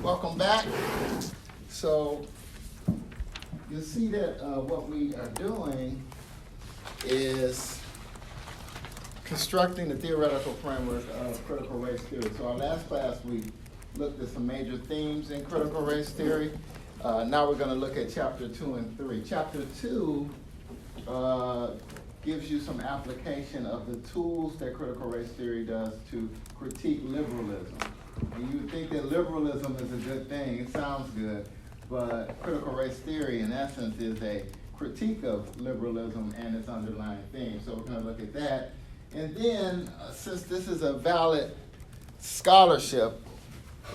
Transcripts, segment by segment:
Welcome back. So you'll see that what we are doing is constructing the theoretical framework of critical race theory. So our last class we looked at some major themes in critical race theory. Now we're going to look at chapter 2 and 3. Chapter 2 gives you some application of the tools that critical race theory does to critique liberalism. And you would think that liberalism is a good thing, it sounds good, but critical race theory in essence is a critique of liberalism and its underlying theme. So we're going to look at that. And then, since this is a valid scholarship,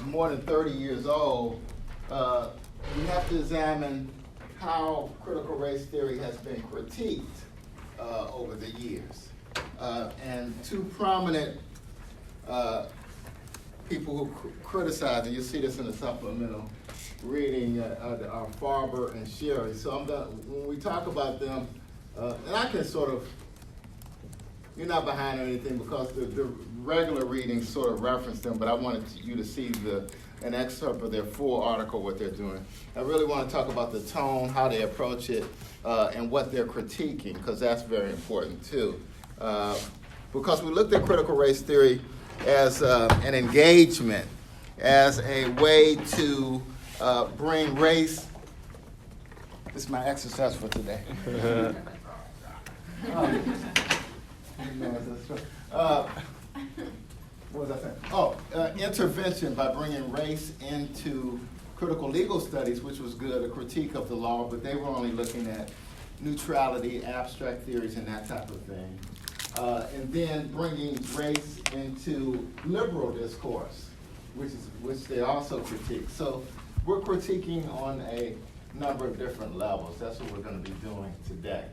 more than 30 years old, we have to examine how critical race theory has been critiqued over the years. And two prominent people who criticize, and you'll see this in the supplemental reading, are Farber and Sherry. So when we talk about them, and I can sort of, you're not behind or anything because the regular readings sort of reference them, but I wanted you to see an excerpt of their full article, what they're doing. I really want to talk about the tone, how they approach it, and what they're critiquing, because that's very important too. Because we looked at critical race theory as an engagement, as a way to bring race. This is my exercise for today. What was I saying? Intervention by bringing race into critical legal studies, which was good, a critique of the law, but they were only looking at neutrality, abstract theories, and that type of thing. And then bringing race into liberal discourse, which they also critique. So we're critiquing on a number of different levels. That's what we're going to be doing today.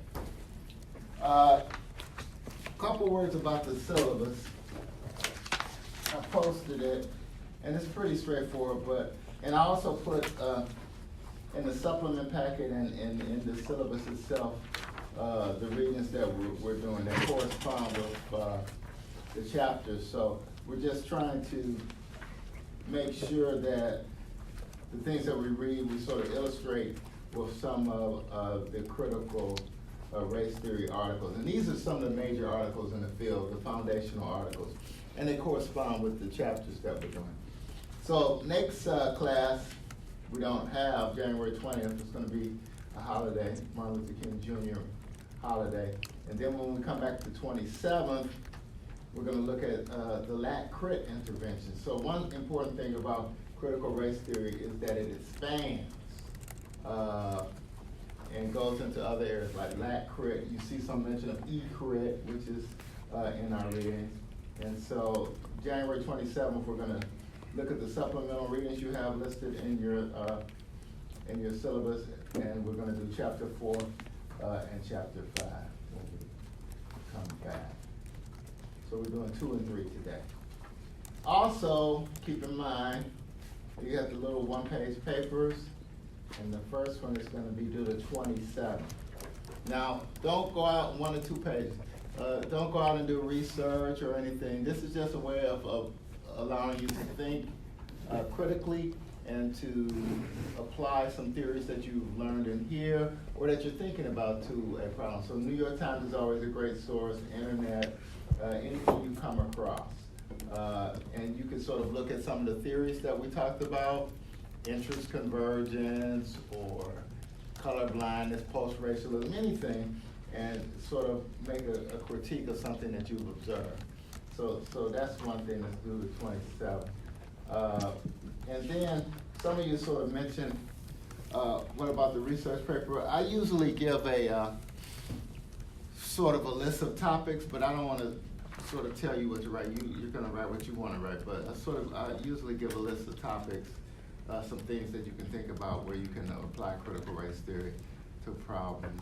Couple words about the syllabus. I posted it, and it's pretty straightforward, and I also put in the supplement packet and in the syllabus itself the readings that we're doing that correspond with the chapters. So we're just trying to make sure that the things that we read, we sort of illustrate with some of the critical race theory articles. And these are some of the major articles in the field, the foundational articles. And they correspond with the chapters that we're doing. So next class, we don't have January 20th. It's going to be a holiday, Martin Luther King Jr. holiday. And then when we come back to the 27th, we're going to look at the lat crit intervention. So one important thing about critical race theory is that it expands and goes into other areas like lat crit. You see some mention of e-crit, which is in our readings. And so January 27th, we're going to look at the supplemental readings you have listed in your syllabus, and we're going to do chapter 4 and chapter 5 when we come back. So we're doing 2 and 3 today. Also, keep in mind, you have the little one-page papers, and the first one is going to be due the 27th. Now, don't go out 1 or 2 pages. Don't go out and do research or anything. This is just a way of allowing you to think critically and to apply some theories that you've learned in here or that you're thinking about to a problem. So New York Times is always a great source, internet, anything you come across. And you can sort of look at some of the theories that we talked about, interest convergence or color blindness, post-racialism, anything, and sort of make a critique of something that you've observed. So that's one thing that's due the 27th. And then some of you sort of mentioned, what about the research paper? I usually give a sort of a list of topics, but I don't want to sort of tell you what to write. You're going to write what you want to write, but I usually give a list of topics, some things that you can think about where you can apply critical race theory to problems.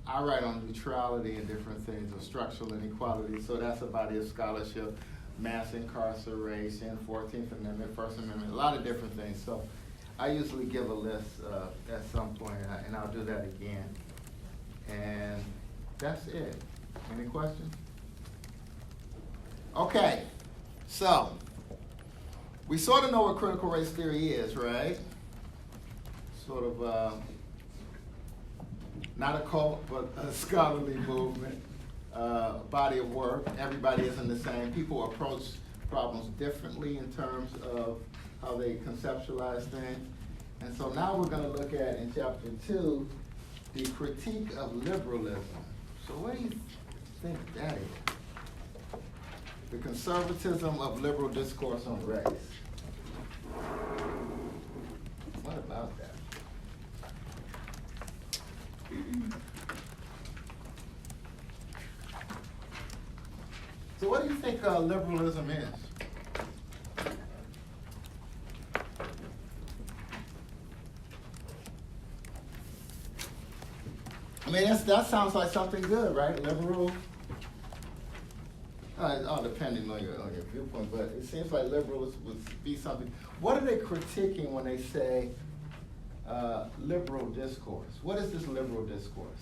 I write on neutrality and different things of structural inequality, so that's a body of scholarship, mass incarceration, 14th Amendment, First Amendment, a lot of different things. So I usually give a list at some point, and I'll do that again. And that's it. Any questions? Okay, so We sort of know what critical race theory is, right? Sort of not a cult, but a scholarly movement, body of work. Everybody isn't the same. People approach problems differently in terms of how they conceptualize things. And so now we're going to look at, in chapter 2, the critique of liberalism. So what do you think that is? The conservatism of liberal discourse on race. What about that? So what do you think liberalism is? I mean, that sounds like something good, right? Liberal. All depending on your viewpoint, but it seems like liberals would be something. What are they critiquing when they say liberal discourse? What is this liberal discourse?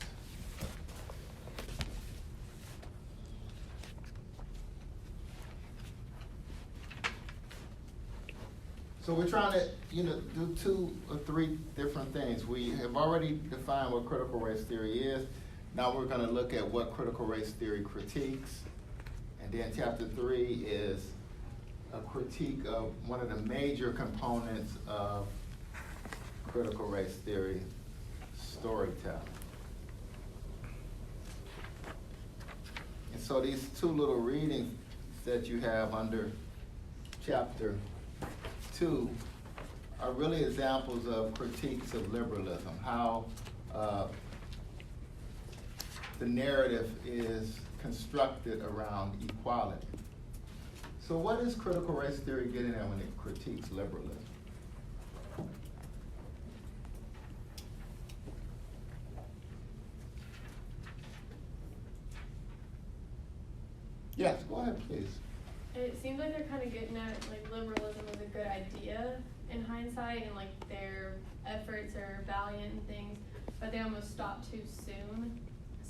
So we're trying to, do 2 or 3 different things. We have already defined what critical race theory is. Now we're going to look at what critical race theory critiques. And then chapter 3 is a critique of one of the major components of critical race theory, storytelling. And so these 2 little readings that you have under chapter 2 are really examples of critiques of liberalism, how the narrative is constructed around equality. So what is critical race theory getting at when it critiques liberalism? Yes, go ahead, please. It seems like they're kind of getting at, like, liberalism is a good idea in hindsight, and, like, their efforts are valiant and things, but they almost stop too soon.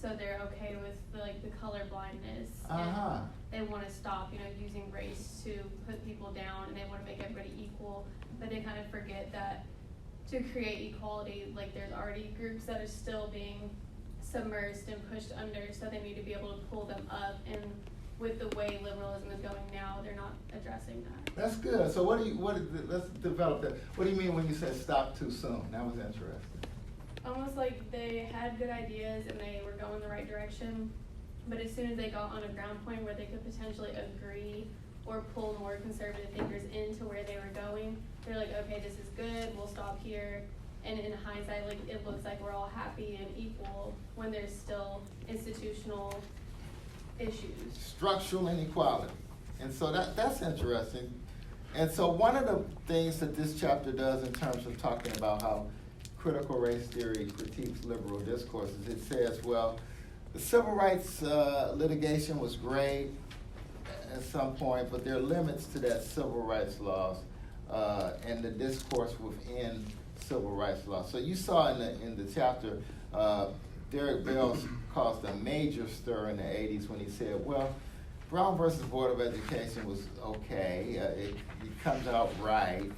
So they're okay with, the color blindness. Uh-huh. And they want to stop, using race to put people down, and they want to make everybody equal, but they kind of forget that to create equality, there's already groups that are still being submerged and pushed under, so they need to be able to pull them up, and with the way liberalism is going now, they're not addressing that. That's good. So let's develop that. What do you mean when you said stop too soon? That was interesting. Almost like they had good ideas and they were going the right direction, but as soon as they got on a ground point where they could potentially agree or pull more conservative thinkers into where they were going, they're like, okay, this is good, we'll stop here. And in hindsight, it looks like we're all happy and equal when there's still institutional issues. Structural inequality. And so that's interesting. And so one of the things that this chapter does in terms of talking about how critical race theory critiques liberal discourses, it says, well, the civil rights litigation was great at some point, but there are limits to that civil rights laws and the discourse within civil rights law. So you saw in the chapter, Derek Bell caused a major stir in the 80s when he said, well, Brown versus Board of Education was okay. It comes out right,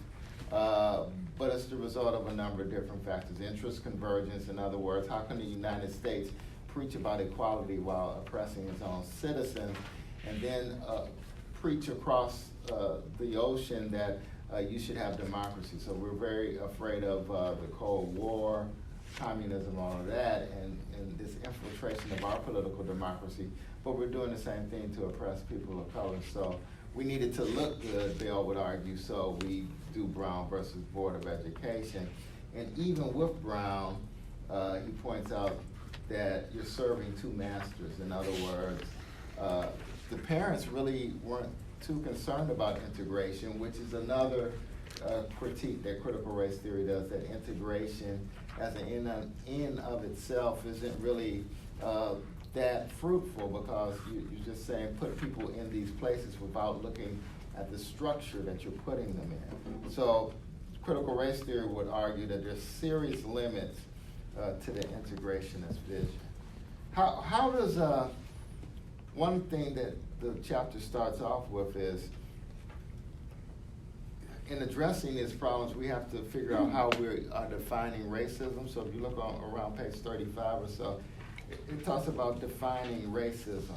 but it's the result of a number of different factors. Interest convergence, in other words, how can the United States preach about equality while oppressing its own citizens, and then preach across the ocean that you should have democracy. So we're very afraid of the Cold War, communism, all of that, and this infiltration of our political democracy, but we're doing the same thing to oppress people of color. So we needed to look good, Bell would argue, so we do Brown versus Board of Education. And even with Brown, he points out that you're serving 2 masters. In other words, the parents really weren't too concerned about integration, which is another critique that critical race theory does, that integration as an in of itself isn't really that fruitful, because you're just saying put people in these places without looking at the structure that you're putting them in. So critical race theory would argue that there's serious limits to the integrationist vision. How does, one thing that the chapter starts off with is, in addressing these problems, we have to figure out how we are defining racism. So if you look on around page 35 or so, it talks about defining racism.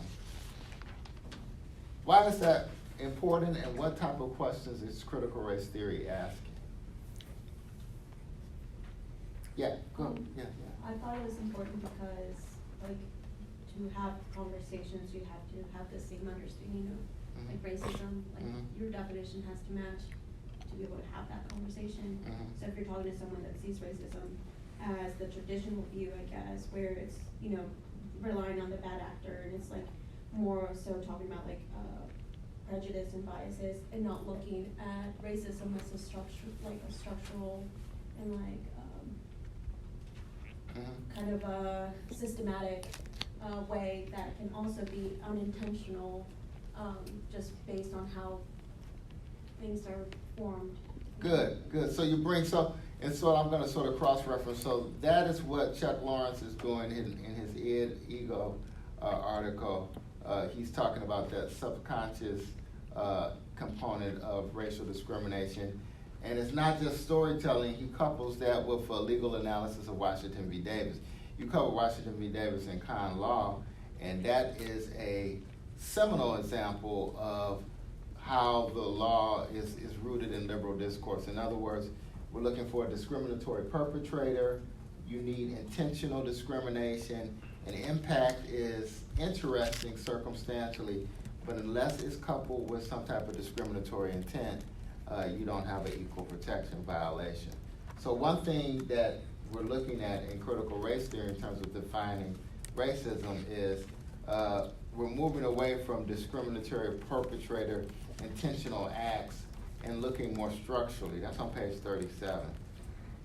Why is that important, and what type of questions is critical race theory asking? Yeah, go. Yeah. I thought it was important because, like, to have conversations, you have to have the same understanding of, like, racism. Like, your definition has to match to be able to have that conversation. So if you're talking to someone that sees racism as the traditional view, I guess, where it's, you know, relying on the bad actor, and it's like more so talking about like prejudice and biases, and not looking at racism as a structural and like kind of a systematic way that can also be unintentional, just based on how things are formed. Good. So you bring and so I'm going to sort of cross-reference. So that is what Chuck Lawrence is doing in his Ego article. He's talking about that subconscious component of racial discrimination. And it's not just storytelling. He couples that with a legal analysis of Washington v. Davis. You cover Washington v. Davis in con law, and that is a seminal example of how the law is rooted in liberal discourse. In other words, we're looking for a discriminatory perpetrator. You need intentional discrimination. And impact is interesting circumstantially, but unless it's coupled with some type of discriminatory intent, you don't have an equal protection violation. So one thing that we're looking at in critical race theory in terms of defining racism is we're moving away from discriminatory perpetrator intentional acts and looking more structurally. That's on page 37.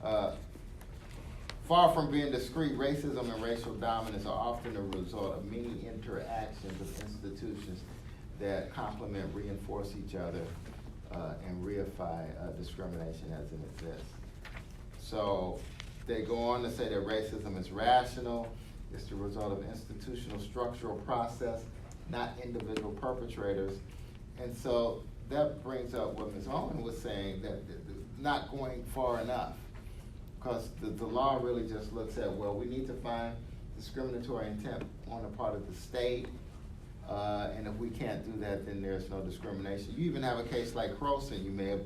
Far from being discrete, racism and racial dominance are often the result of many interactions of institutions that complement, reinforce each other, and reify discrimination as it exists. So they go on to say that racism is rational. It's the result of institutional structural process, not individual perpetrators. And so that brings up what Ms. Owen was saying, that not going far enough. Because the law really just looks at, well, we need to find discriminatory intent on the part of the state, and if we can't do that, then there's no discrimination. You even have a case like Croson, you may have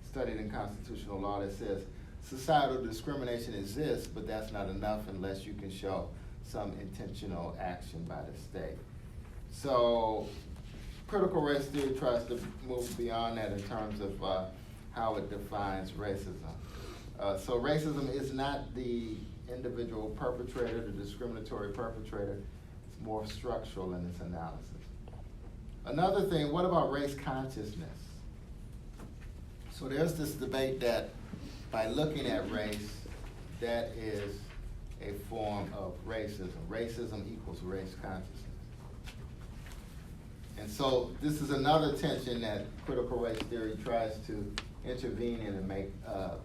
studied in constitutional law, that says societal discrimination exists, but that's not enough unless you can show some intentional action by the state. So critical race theory tries to move beyond that in terms of how it defines racism. So racism is not the individual perpetrator, the discriminatory perpetrator. It's more structural in its analysis. Another thing, what about race consciousness? So there's this debate that by looking at race, that is a form of racism. Racism equals race consciousness. And so this is another tension that critical race theory tries to intervene in and make a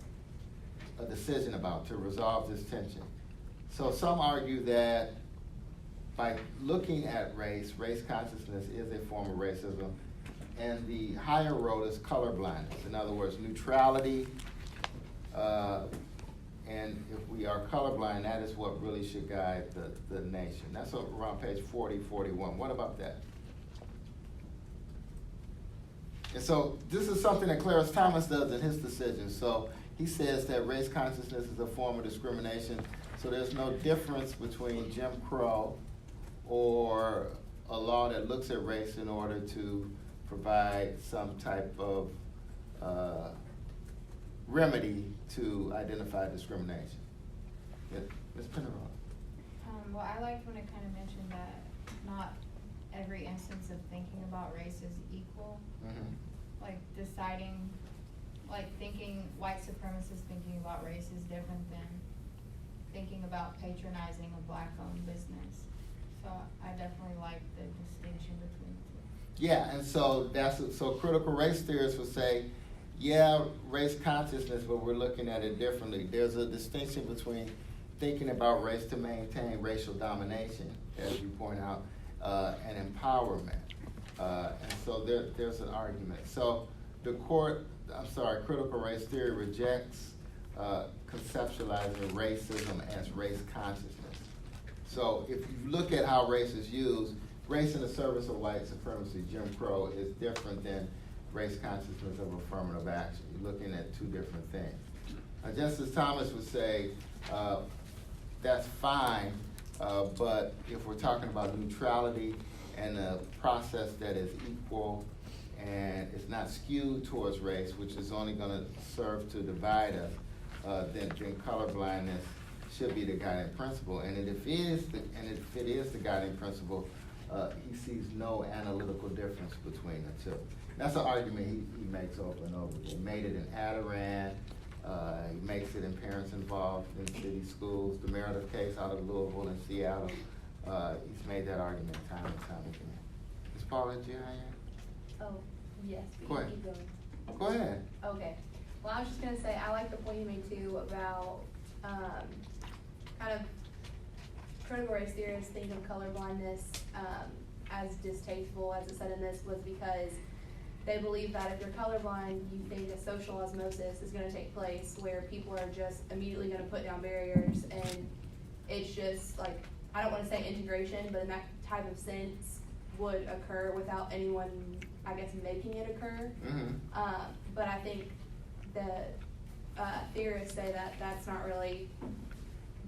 decision about to resolve this tension. So some argue that by looking at race consciousness is a form of racism, and the higher road is colorblindness. In other words, neutrality, and if we are colorblind, that is what really should guide the nation. That's around page 40, 41. What about that? And so this is something that Clarence Thomas does in his decision. So he says that race consciousness is a form of discrimination. So there's no difference between Jim Crow or a law that looks at race in order to provide some type of remedy to identify discrimination. Yeah, Ms. Pendergrass. Well, I liked when it kind of mentioned that not every instance of thinking about race is equal. Mm-hmm. Like deciding, like thinking white supremacists thinking about race is different than thinking about patronizing a black-owned business. So I definitely like the distinction between the two. Yeah, and so so critical race theorists would say, yeah, race consciousness, but we're looking at it differently. There's a distinction between thinking about race to maintain racial domination, as you point out, and empowerment. And so there's an argument. So the court critical race theory rejects conceptualizing racism as race consciousness. So if you look at how race is used, race in the service of white supremacy, Jim Crow, is different than race consciousness of affirmative action. You're looking at two different things. Justice Thomas would say that's fine, but if we're talking about neutrality and a process that is equal and it's not skewed towards race, which is only going to serve to divide us, then colorblindness should be the guiding principle. And if it is the guiding principle, he sees no analytical difference between the two. That's an argument he makes over and over. He made it in Adirondack. He makes it in parents involved in city schools. The Meredith case out of Louisville and Seattle. He's made that argument time and time again. Ms. Paula, do you have? Oh, yes. Go ahead. Keep going. Go ahead. Okay. Well, I was just gonna say, I like the point you made too about, kind of critical race theorists think of colorblindness, as distasteful, as it said in this, was because they believe that if you're colorblind, you think a social osmosis is gonna take place where people are just immediately gonna put down barriers, and it's just like, I don't wanna say integration, but in that type of sense would occur without anyone, I guess, making it occur. Mm-hmm. But I think the theorists say that that's not really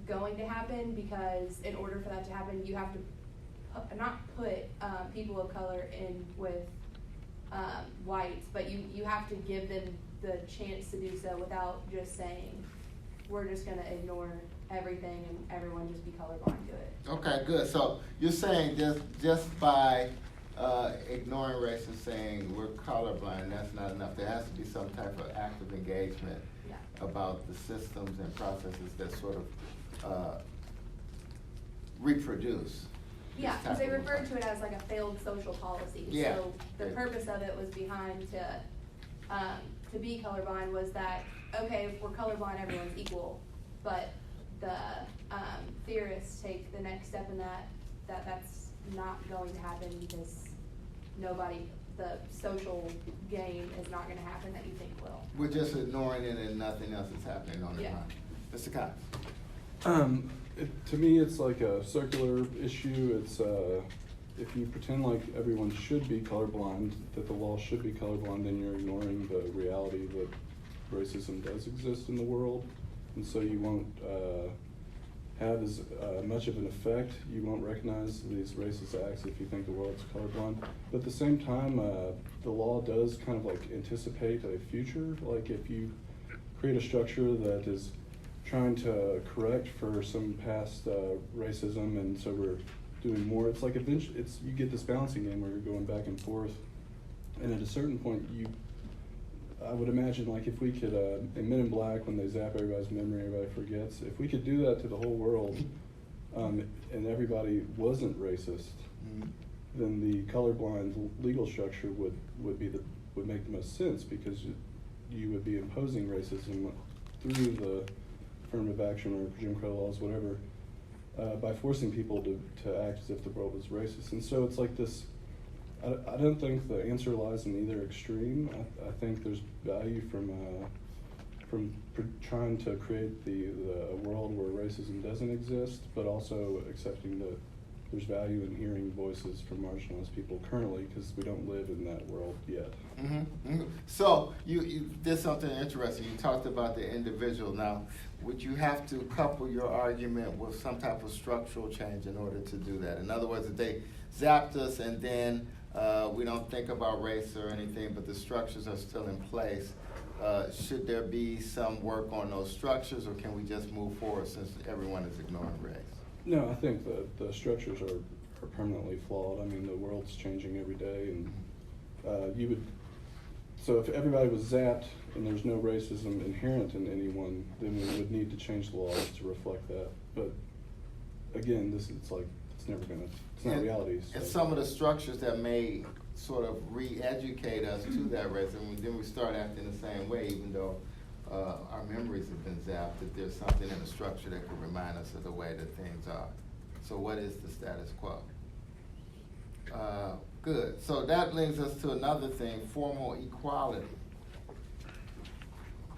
going to happen, because in order for that to happen, you have to not put people of color in with whites, but you have to give them the chance to do so without just saying, we're just gonna ignore everything and everyone just be colorblind to it. Okay, good. So you're saying just by ignoring race and saying we're colorblind, that's not enough. There has to be some type of active engagement about the systems and processes that sort of reproduce. Yeah, because they referred to it as like a failed social policy. Yeah. So the purpose of it was behind to be colorblind was that, okay, if we're colorblind, everyone's equal. But the theorists take the next step in that's not going to happen, because the social gain is not gonna happen that you think will. We're just ignoring it and nothing else is happening on the line. Mr. Cox. To me, it's like a circular issue. It's if you pretend like everyone should be colorblind, that the law should be colorblind, then you're ignoring the reality that racism does exist in the world, and so you won't have as much of an effect. You won't recognize these racist acts if you think the world's colorblind. But at the same time, the law does kind of like anticipate a future. Like if you create a structure that is trying to correct for some past racism, and so we're doing more. It's like eventually, you get this balancing game where you're going back and forth, and at a certain point, I would imagine, like if we could, in Men in Black, when they zap everybody's memory, everybody forgets. If we could do that to the whole world, and everybody wasn't racist, then the colorblind legal structure would make the most sense, because you would be imposing racism through the affirmative action or Jim Crow laws, whatever, by forcing people to act as if the world was racist. And so it's like this, I don't think the answer lies in either extreme. I think there's value from trying to create a world where racism doesn't exist, but also accepting that there's value in hearing voices from marginalized people currently, because we don't live in that world yet. Mm-hmm. Mm-hmm. So you did something interesting. You talked about the individual. Now, would you have to couple your argument with some type of structural change in order to do that? In other words, if they zapped us and then we don't think about race or anything, but the structures are still in place, should there be some work on those structures, or can we just move forward since everyone is ignoring race? No, I think the structures are permanently flawed. I mean, the world's changing every day, and so if everybody was zapped and there's no racism inherent in anyone, then we would need to change the laws to reflect that. But again, it's not reality. So. And some of the structures that may sort of re-educate us to that racism, then we start acting the same way, even though our memories have been zapped, if there's something in the structure that could remind us of the way that things are. So what is the status quo? Good. So that leads us to another thing, formal equality.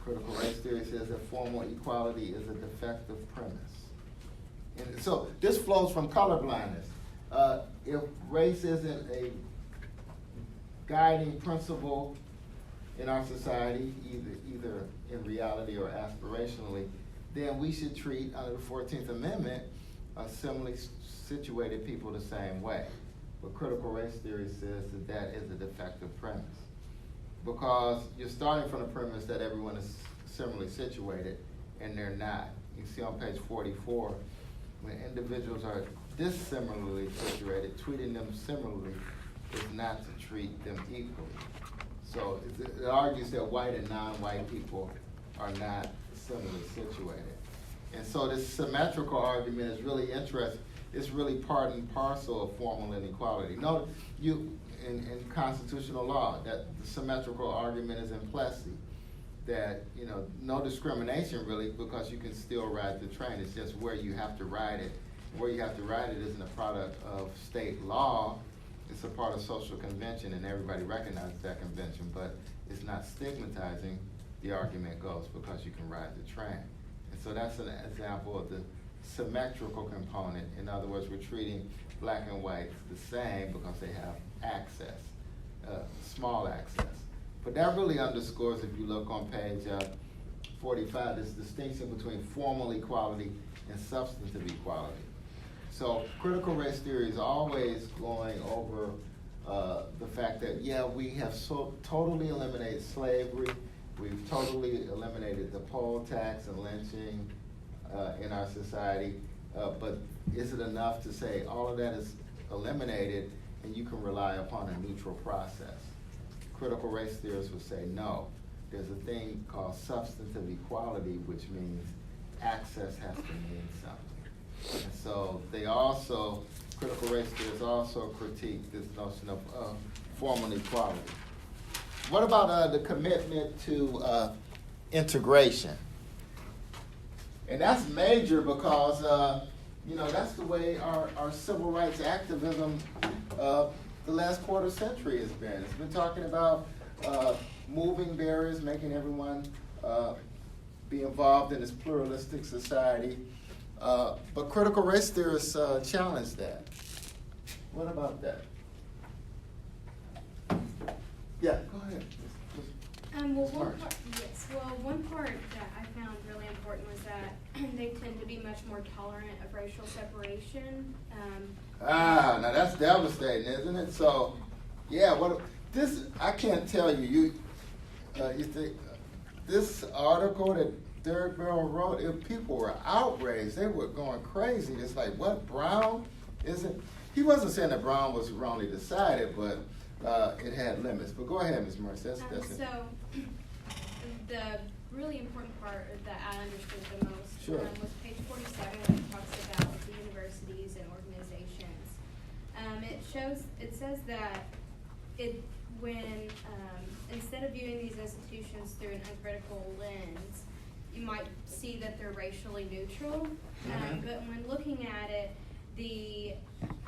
Critical race theory says that formal equality is a defective premise. And so this flows from colorblindness. If race isn't a guiding principle in our society, either in reality or aspirationally, then we should treat, under the 14th Amendment, similarly situated people the same way. But critical race theory says that that is a defective premise, because you're starting from the premise that everyone is similarly situated, and they're not. You see on page 44, when individuals are dissimilarly situated, treating them similarly is not to treat them equally. So it argues that white and non-white people are not similarly situated. And so this symmetrical argument is really interesting. It's really part and parcel of formal inequality. Note, in constitutional law, that the symmetrical argument is implicit, that, you know, no discrimination really, because you can still ride the train. It's just where you have to ride it. Where you have to ride it isn't a product of state law. It's a part of social convention, and everybody recognizes that convention, but it's not stigmatizing, the argument goes, because you can ride the train. And so that's an example of the symmetrical component. In other words, we're treating black and white the same because they have access, small access. But that really underscores, if you look on page 45, this distinction between formal equality and substantive equality. So critical race theory is always going over the fact that, yeah, we have so totally eliminated slavery, we've totally eliminated the poll tax and lynching in our society, but is it enough to say all of that is eliminated and you can rely upon a neutral process? Critical race theorists would say no. There's a thing called substantive equality, which means access has to mean something. And so they also, critical race theorists also critique this notion of formal equality. What about the commitment to integration? And that's major because, you know, that's the way our civil rights activism the last quarter century has been. It's been talking about moving barriers, making everyone be involved in this pluralistic society. But critical race theorists challenge that. What about that? Yeah, go ahead. Well, one part that I found really important was that they tend to be much more tolerant of racial separation. Now that's devastating, isn't it? So, yeah, I can't tell you. You think this article that Derek Barrow wrote, if people were outraged, they were going crazy. It's like, what, Brown isn't? He wasn't saying that Brown was wrongly decided, but it had limits. But go ahead, Ms. Merce. That's So the really important part that I understood the most was page 47, when it talks about the universities and organizations. It says that when instead of viewing these institutions through an uncritical lens, you might see that they're racially neutral. But when looking at it, the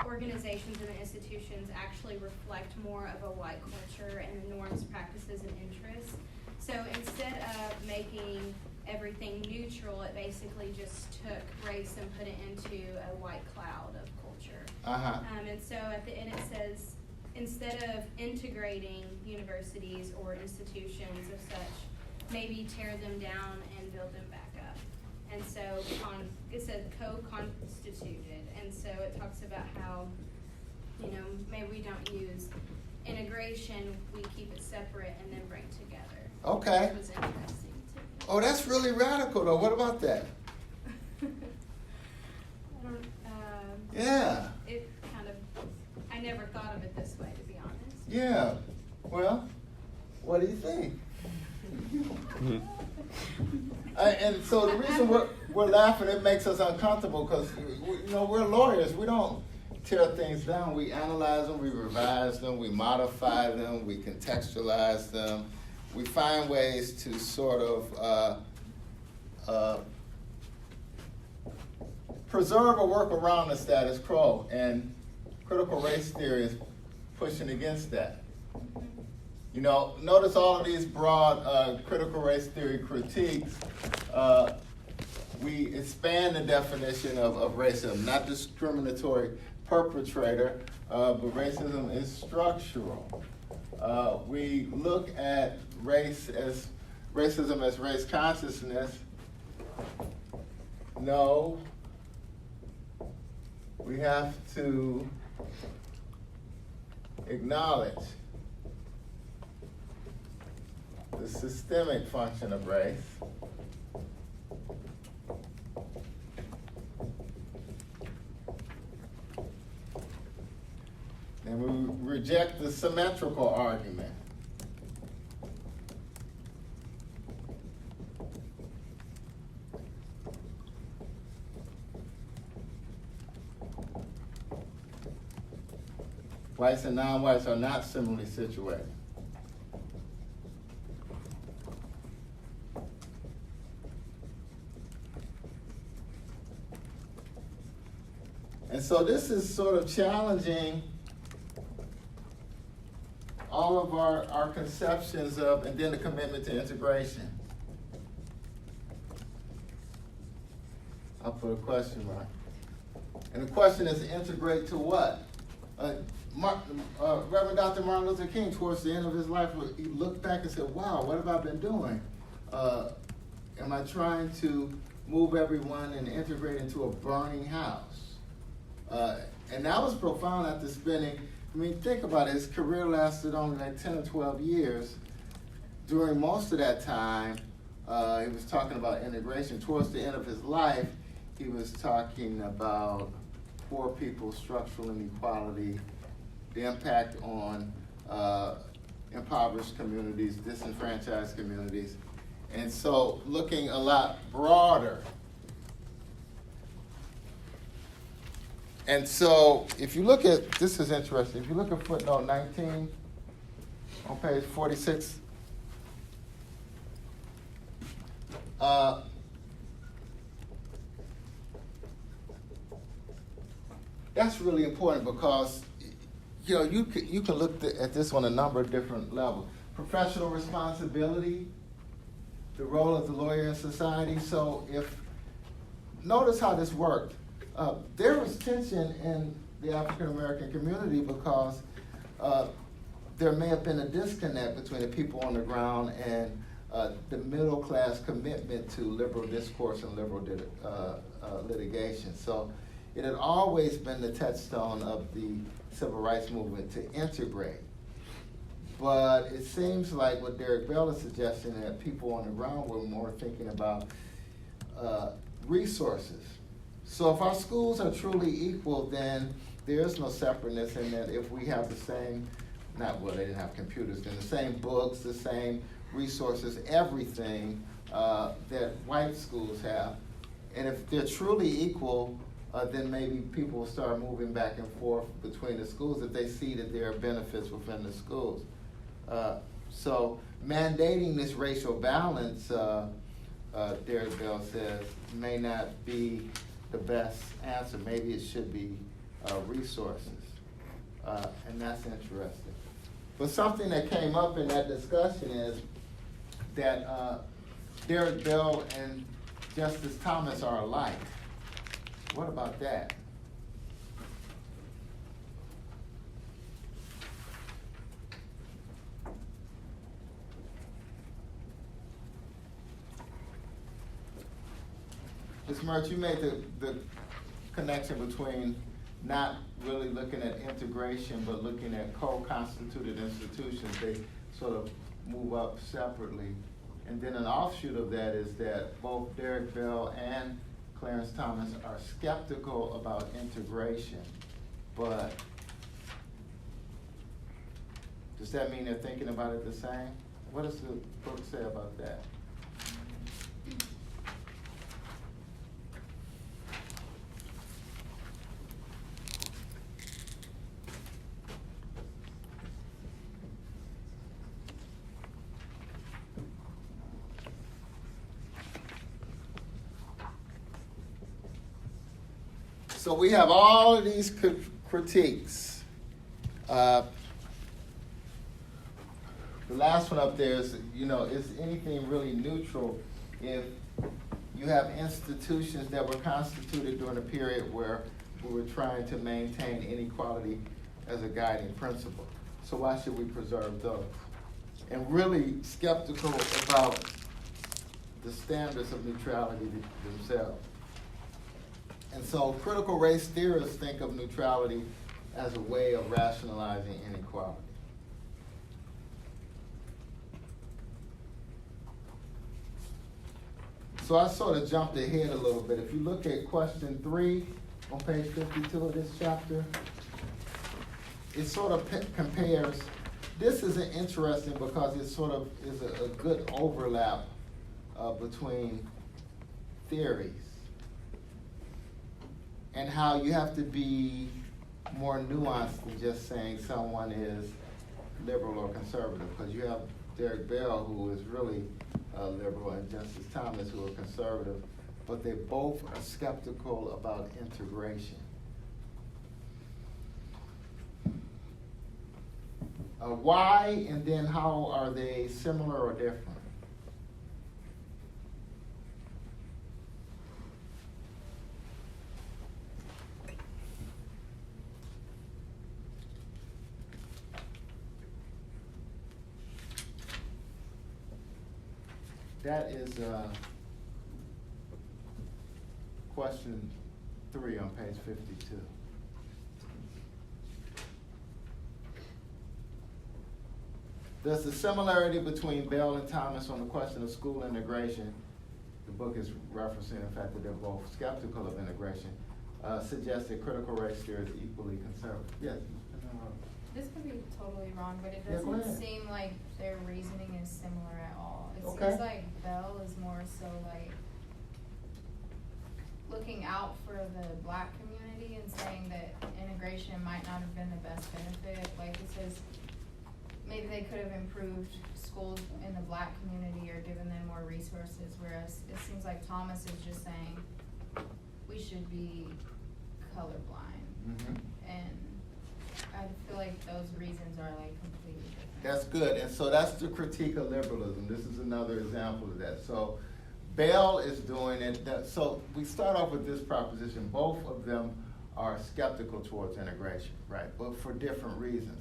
organizations and the institutions actually reflect more of a white culture and the norms, practices, and interests. So instead of making everything neutral, it basically just took race and put it into a white cloud of culture. And so at the end it says, instead of integrating universities or institutions of such, maybe tear them down and build them back up. And so it said co-constituted. And so it talks about how, you know, maybe we don't use integration, we keep it separate and then bring together. Okay. Which was interesting to me. Oh, that's really radical, though. What about that? Yeah. It kind of, I never thought of it this way, to be honest. Yeah. Well, what do you think? And so the reason we're laughing, it makes us uncomfortable because, you know, we're lawyers. We don't tear things down. We analyze them, we revise them, we modify them, we contextualize them. We find ways to sort of preserve or work around the status quo, and critical race theory is pushing against that. You know, notice all of these broad critical race theory critiques. We expand the definition of racism, not discriminatory perpetrator, but racism is structural. We look at racism as race consciousness. No, we have to acknowledge the systemic function of race. And we reject the symmetrical argument. Whites and non-whites are not similarly situated. And so this is sort of challenging all of our conceptions of, and then the commitment to integration. I'll put a question mark. And the question is, integrate to what? Reverend Dr. Martin Luther King, towards the end of his life, he looked back and said, wow, what have I been doing? Am I trying to move everyone and integrate into a burning house? And that was profound after spending, I mean, think about it, his career lasted only like 10 or 12 years. During most of that time, he was talking about integration. Towards the end of his life, he was talking about poor people, structural inequality, the impact on impoverished communities, disenfranchised communities. And so looking a lot broader. And so if you look at, this is interesting, if you look at footnote 19 on page 46, that's really important because, you know, you can look at this on a number of different levels. Professional responsibility, the role of the lawyer in society. So notice how this worked. There was tension in the African American community because there may have been a disconnect between the people on the ground and the middle class commitment to liberal discourse and liberal litigation. So it had always been the touchstone of the civil rights movement to integrate. But it seems like what Derek Bell is suggesting, that people on the ground were more thinking about resources. So if our schools are truly equal, then there is no separateness in that if we have the same, they didn't have computers, then the same books, the same resources, everything that white schools have. And if they're truly equal, then maybe people will start moving back and forth between the schools if they see that there are benefits within the schools. So mandating this racial balance, Derek Bell says, may not be the best answer. Maybe it should be resources. And that's interesting. But something that came up in that discussion is that Derek Bell and Justice Thomas are alike. What about that? Ms. Mertz, you made the connection between not really looking at integration, but looking at co-constituted institutions. They sort of move up separately. And then an offshoot of that is that both Derek Bell and Clarence Thomas are skeptical about integration, but does that mean they're thinking about it the same? What does the book say about that? So we have all of these critiques. the last one up there is, is anything really neutral if you have institutions that were constituted during a period where we were trying to maintain inequality as a guiding principle? So why should we preserve those? And really skeptical about the standards of neutrality themselves. And so critical race theorists think of neutrality as a way of rationalizing inequality. So I sort of jumped ahead a little bit. If you look at question 3 on page 52 of this chapter, it sort of compares. This is interesting because it sort of is a good overlap between theories and how you have to be more nuanced than just saying someone is liberal or conservative, because you have Derek Bell, who is really liberal, and Justice Thomas, who are conservative, but they both are skeptical about integration. Why, and then how are they similar or different? That is question 3 on page 52. Does the similarity between Bell and Thomas on the question of school integration, the book is referencing the fact that they're both skeptical of integration, suggest that critical race theory is equally conservative? Yes. This could be totally wrong, but it Yeah, go doesn't ahead. seem like their reasoning is similar at all. It Okay. seems like Bell is more so like looking out for the black community and saying that integration might not have been the best benefit. Like it says, maybe they could have improved schools in the black community or given them more resources, whereas it seems like Thomas is just saying we should be colorblind. Mm-hmm. And I feel like those reasons are like completely different. That's good, and so that's the critique of liberalism. This is another example of that. So Bell is doing it. So we start off with this proposition. Both of them are skeptical towards integration, right? But for different reasons.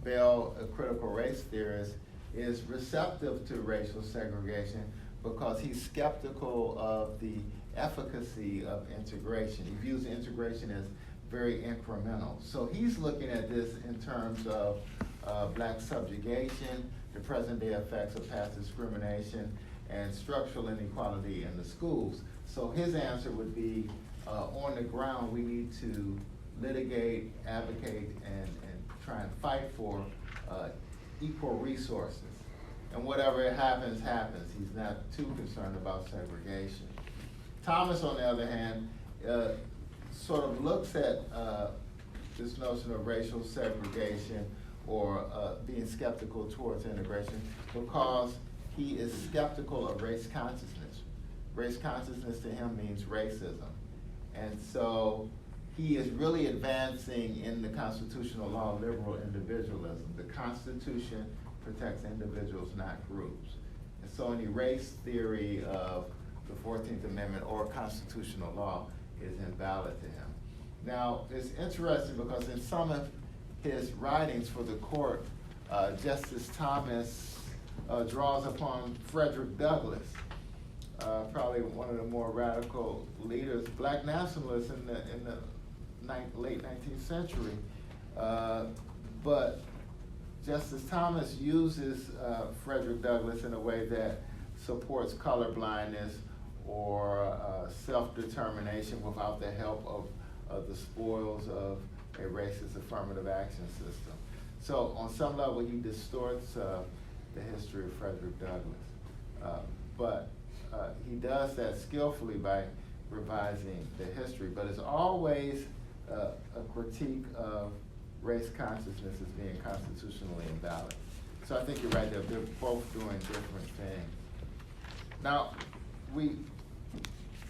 Bell, a critical race theorist, is receptive to racial segregation because he's skeptical of the efficacy of integration. He views integration as very incremental. So he's looking at this in terms of black subjugation, the present day effects of past discrimination, and structural inequality in the schools. So his answer would be, on the ground, we need to litigate, advocate, and try and fight for equal resources. And whatever happens, happens. He's not too concerned about segregation. Thomas, on the other hand, sort of looks at this notion of racial segregation or being skeptical towards integration because he is skeptical of race consciousness. Race consciousness to him means racism. And so he is really advancing in the constitutional law liberal individualism. The Constitution protects individuals, not groups. And so any race theory of the 14th Amendment or constitutional law is invalid to him. Now, it's interesting because in some of his writings for the court, Justice Thomas draws upon Frederick Douglass, probably one of the more radical leaders, black nationalists in the late 19th century. But Justice Thomas uses Frederick Douglass in a way that supports colorblindness or self-determination without the help of the spoils of a racist affirmative action system. So on some level, he distorts the history of Frederick Douglass. But he does that skillfully by revising the history. But it's always a critique of race consciousness as being constitutionally invalid. So I think you're right there. They're both doing different things. Now, we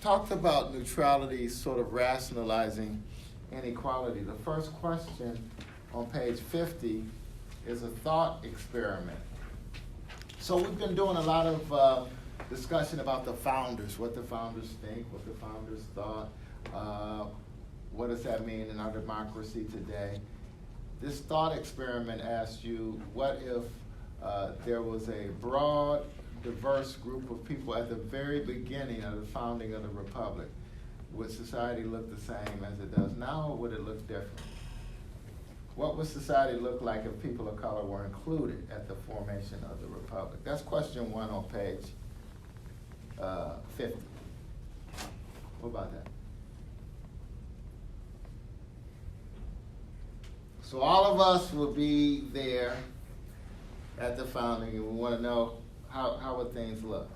talked about neutrality sort of rationalizing inequality. The first question on page 50 is a thought experiment. So we've been doing a lot of discussion about the founders, what the founders think, what the founders thought. What does that mean in our democracy today? This thought experiment asked you, what if there was a broad, diverse group of people at the very beginning of the founding of the republic? Would society look the same as it does now, or would it look different? What would society look like if people of color were included at the formation of the republic? That's question 1 on page 50. What about that? So all of us will be there at the founding, and we want to know how would things look?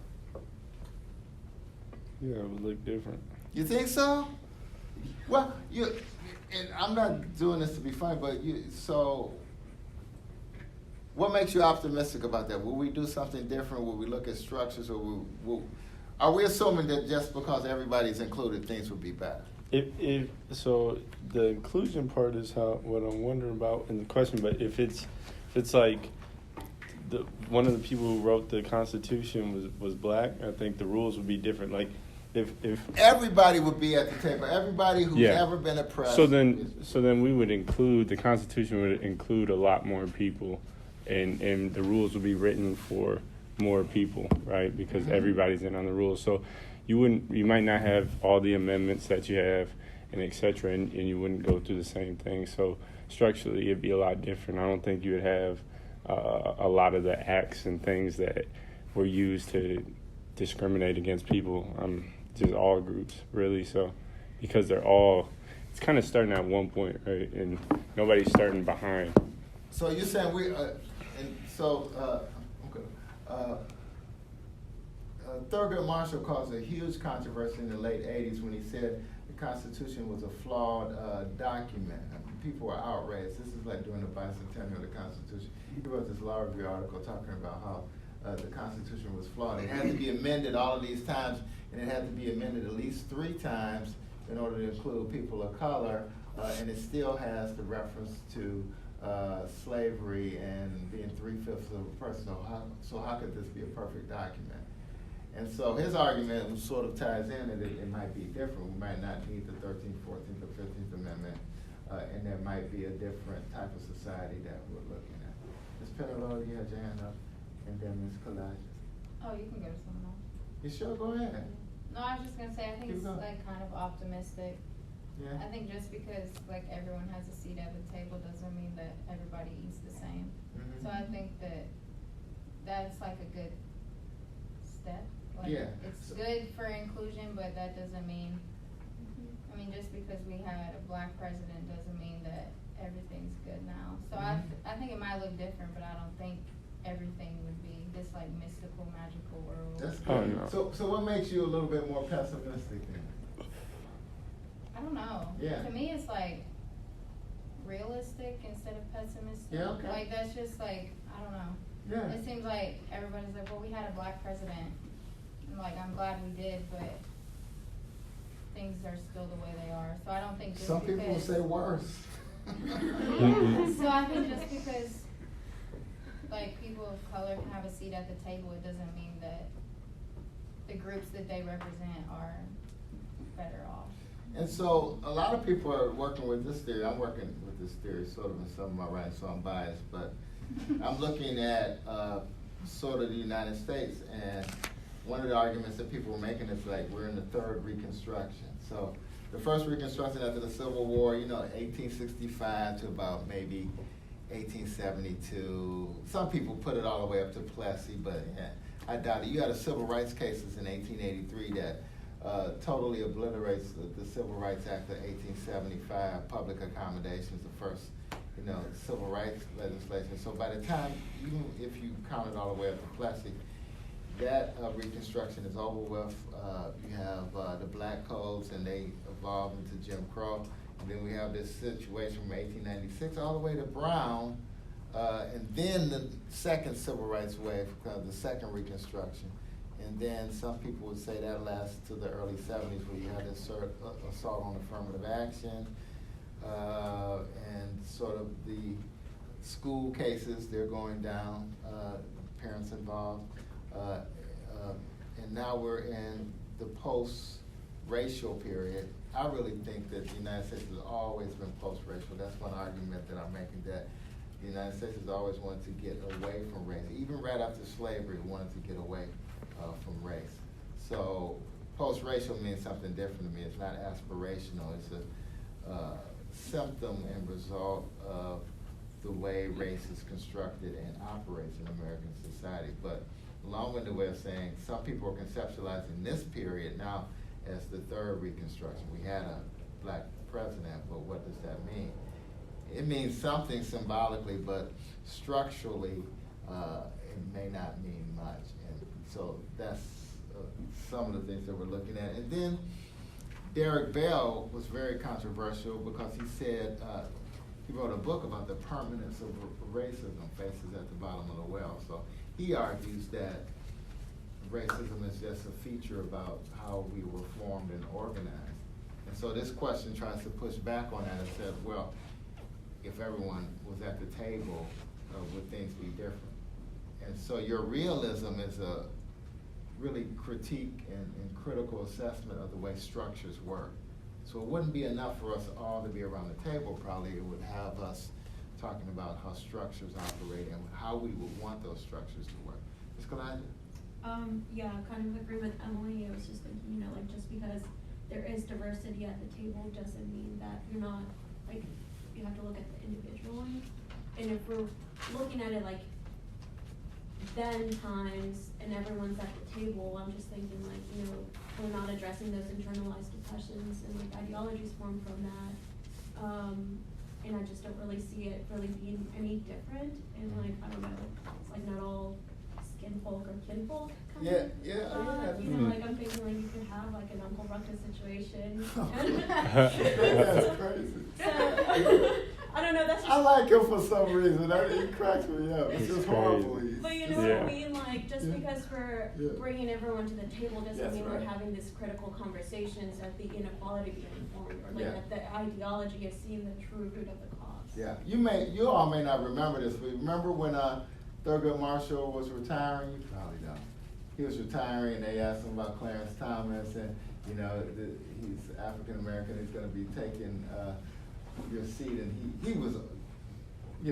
Yeah, it would look different. You think so? Well, and I'm not doing this to be funny, but so what makes you optimistic about that? Will we do something different? Will we look at structures, or are we assuming that just because everybody's included, things will be better? If so, the inclusion part is what I'm wondering about in the question. But if it's like one of the people who wrote the Constitution was black, I think the rules would be different. Like if everybody would be at the table, everybody who's ever been a president. So then we would include, the Constitution would include a lot more people, and the rules would be written for more people, right? Because everybody's in on the rules. So you might not have all the amendments that you have, and et cetera, and you wouldn't go through the same thing. So structurally, it'd be a lot different. I don't think you would have a lot of the acts and things that were used to discriminate against people, just all groups, really. So because it's kind of starting at one point, right? And nobody's starting behind. So you're saying Thurgood Marshall caused a huge controversy in the late 80s when he said the Constitution was a flawed document. People were outraged. This is like during the bicentennial of the Constitution. He wrote this law review article talking about how the Constitution was flawed. It had to be amended all of these times, and it had to be amended at least 3 times in order to include people of color, and it still has the reference to slavery and being 3/5 of a person. So how could this be a perfect document? And so his argument sort of ties in that it might be different. We might not need the 13th, 14th, or 15th Amendment, and there might be a different type of society that we're looking at. Ms. Penalola, you had your hand up, and then Ms. Kalajas. Oh, you can go to someone else. You sure? Go ahead. No, I was just gonna say, I think Keep it's going. like kind of optimistic. Yeah. I think just because like everyone has a seat at the table doesn't mean that everybody eats the same. Mhm. So I think that's like a good step. Like, Yeah. it's good for inclusion, but that doesn't mean, I mean, just because we had a black president doesn't mean that everything's good now. So I think it might look different, but I don't think everything would be this like mystical, magical world. That's Oh, good. no. So what makes you a little bit more pessimistic then? I don't know. Yeah. To me, it's like realistic instead of pessimistic. Yeah, okay. Like that's just like, I don't know. Yeah. It seems like everybody's like, well, we had a black president. And like, I'm glad we did, but things are still the way they are. So I don't think just Some people will say worse. So I think just because like people of color can have a seat at the table, it doesn't mean that the groups that they represent are better off. And so a lot of people are working with this theory. I'm working with this theory sort of in some of my writing, so I'm biased, but I'm looking at sort of the United States, and one of the arguments that people were making is like we're in the 3rd Reconstruction. So the first Reconstruction after the Civil War, 1865 to about maybe 1872. Some people put it all the way up to Plessy, but yeah, I doubt it. You had a civil rights cases in 1883 that totally obliterates the Civil Rights Act of 1875, public accommodations, the first, civil rights legislation. So by the time, even if you count it all the way up to Plessy, that Reconstruction is over with. You have the black codes, and they evolved into Jim Crow. And then we have this situation from 1896 all the way to Brown, and then the second civil rights wave, the second Reconstruction. And then some people would say that lasts to the early 70s, where you had this assault on affirmative action, and sort of the school cases, they're going down. parents involved. And now we're in the post-racial period. I really think that the United States has always been post-racial. That's one argument that I'm making, that the United States has always wanted to get away from race. Even right after slavery, wanted to get away from race. So post-racial means something different to me. It's not aspirational. It's a symptom and result of the way race is constructed and operates in American society. But a long-winded way of saying, some people are conceptualizing this period now as the third Reconstruction. We had a black president, but what does that mean? It means something symbolically, but structurally, it may not mean much. And so that's some of the things that we're looking at. And then Derek Bell was very controversial because he said, he wrote a book about the permanence of racism, Faces at the Bottom of the Well. So he argues that racism is just a feature about how we were formed and organized. And so this question tries to push back on that and says, well, if everyone was at the table, would things be different? And so your realism is a really critique and critical assessment of the way structures work. So it wouldn't be enough for us all to be around the table, probably. It would have us talking about how structures operate and how we would want those structures to work. Ms. Kalanja? Yeah, kind of agree with Emily. I was just thinking, like, just because there is diversity at the table doesn't mean that you're not, like, you have to look at the individually. And if we're looking at it like then times and everyone's at the table, I'm just thinking, like, we're not addressing those internalized depressions and like ideologies formed from that. And I just don't really see it really being any different. And like, I don't know, it's like not all skin folk or kinfolk kind of. Like I'm thinking like you could have like an Uncle Ruckus situation. That's crazy. So, I don't know, that's just. I like him for some reason. It cracks me up. It's just horrible. But you know what I mean? Like, just because we're bringing everyone to the table doesn't mean we're having this critical conversations at the inequality being formed, or like at the ideology of seeing the true root of the cause. Yeah, you all may not remember this, but remember when Thurgood Marshall was retiring? You probably don't. He was retiring, and they asked him about Clarence Thomas, and he's African American. He's going to be taking your seat, and he was,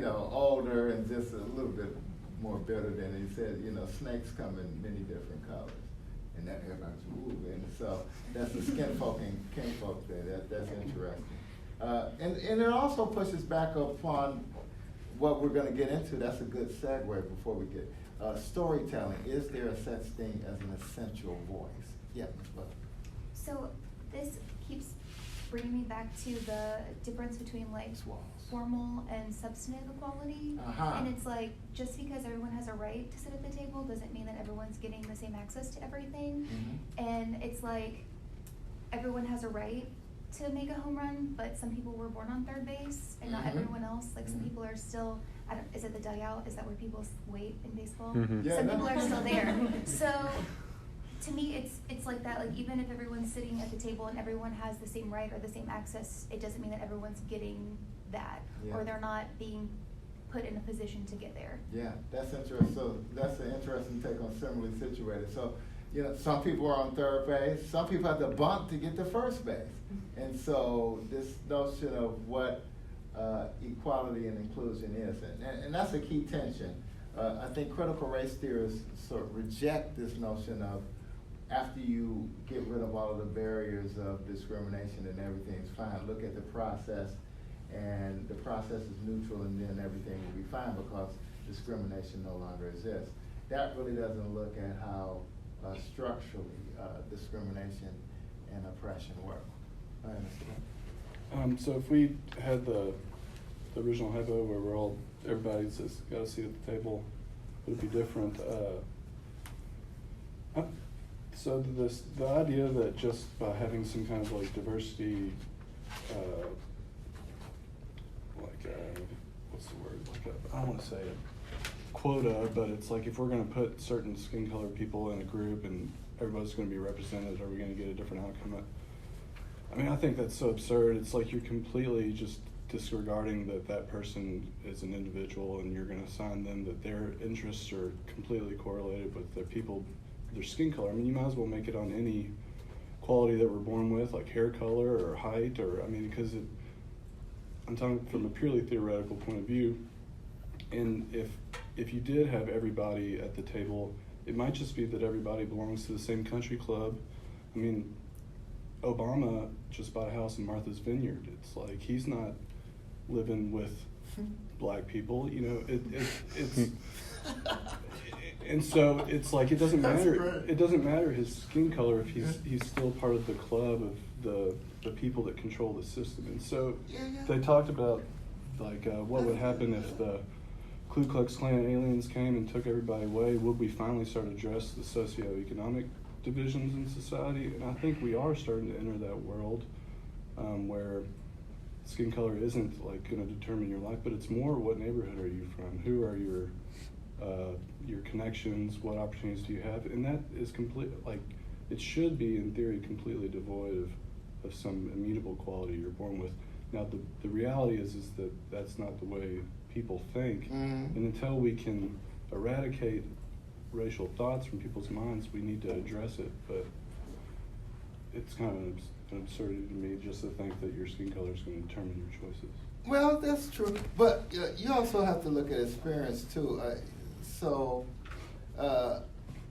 older and just a little bit more bitter than he said. Snakes come in many different colors, and that everybody's ooh, and so that's the skin folk and kinfolk thing. That's interesting, and it also pushes back upon what we're going to get into. That's a good segue before we get storytelling. Is there a such thing as an essential voice? Yeah, Ms. Butler. So this keeps bringing me back to the difference between like formal and substantive equality. And it's like, just because everyone has a right to sit at the table doesn't mean that everyone's getting the same access to everything. And it's like, everyone has a right to make a home run, but some people were born on third base and not everyone else. Like some people are still, is it the dugout? Is that where people wait in baseball? Some people are still there. So to me, it's like that. Like even if everyone's sitting at the table and everyone has the same right or the same access, it doesn't mean that everyone's getting that, or they're not being put in a position to get there. Yeah, that's interesting. So that's an interesting take on similarly situated. So, some people are on third base. Some people have to bunt to get to first base. And so this notion of what equality and inclusion is, and that's a key tension. I think critical race theorists sort of reject this notion of after you get rid of all of the barriers of discrimination and everything's fine, look at the process, and the process is neutral, and then everything will be fine because discrimination no longer exists. That really doesn't look at how structurally discrimination and oppression work. I understand. So if we had the original hypo where everybody's just got a seat at the table, it would be different. So the idea that just by having some kind of like diversity, what's the word? I don't want to say it, quota, but it's like if we're going to put certain skin colored people in a group and everybody's going to be represented, are we going to get a different outcome? I mean, I think that's so absurd. It's like you're completely just disregarding that person is an individual and you're going to assign them that their interests are completely correlated with their skin color. I mean, you might as well make it on any quality that we're born with, like hair color or height, or, I mean, because I'm talking from a purely theoretical point of view. And if you did have everybody at the table, it might just be that everybody belongs to the same country club. I mean, Obama just bought a house in Martha's Vineyard. It's like he's not living with black people, you know. It's and so it's like it doesn't matter. It doesn't matter his skin color if he's still part of the club of the people that control the system. And so they talked about like what would happen if the Ku Klux Klan aliens came and took everybody away. Would we finally start to address the socioeconomic divisions in society? And I think we are starting to enter that world where skin color isn't like going to determine your life, but it's more what neighborhood are you from, who are your connections, what opportunities do you have, and that is it should be in theory completely devoid of some immutable quality you're born with. Now the reality is that that's not the way people think, and until we can eradicate racial thoughts from people's minds, we need to address it. But it's kind of an absurdity to me just to think that your skin color is going to determine your choices. Well, that's true, but you also have to look at experience too.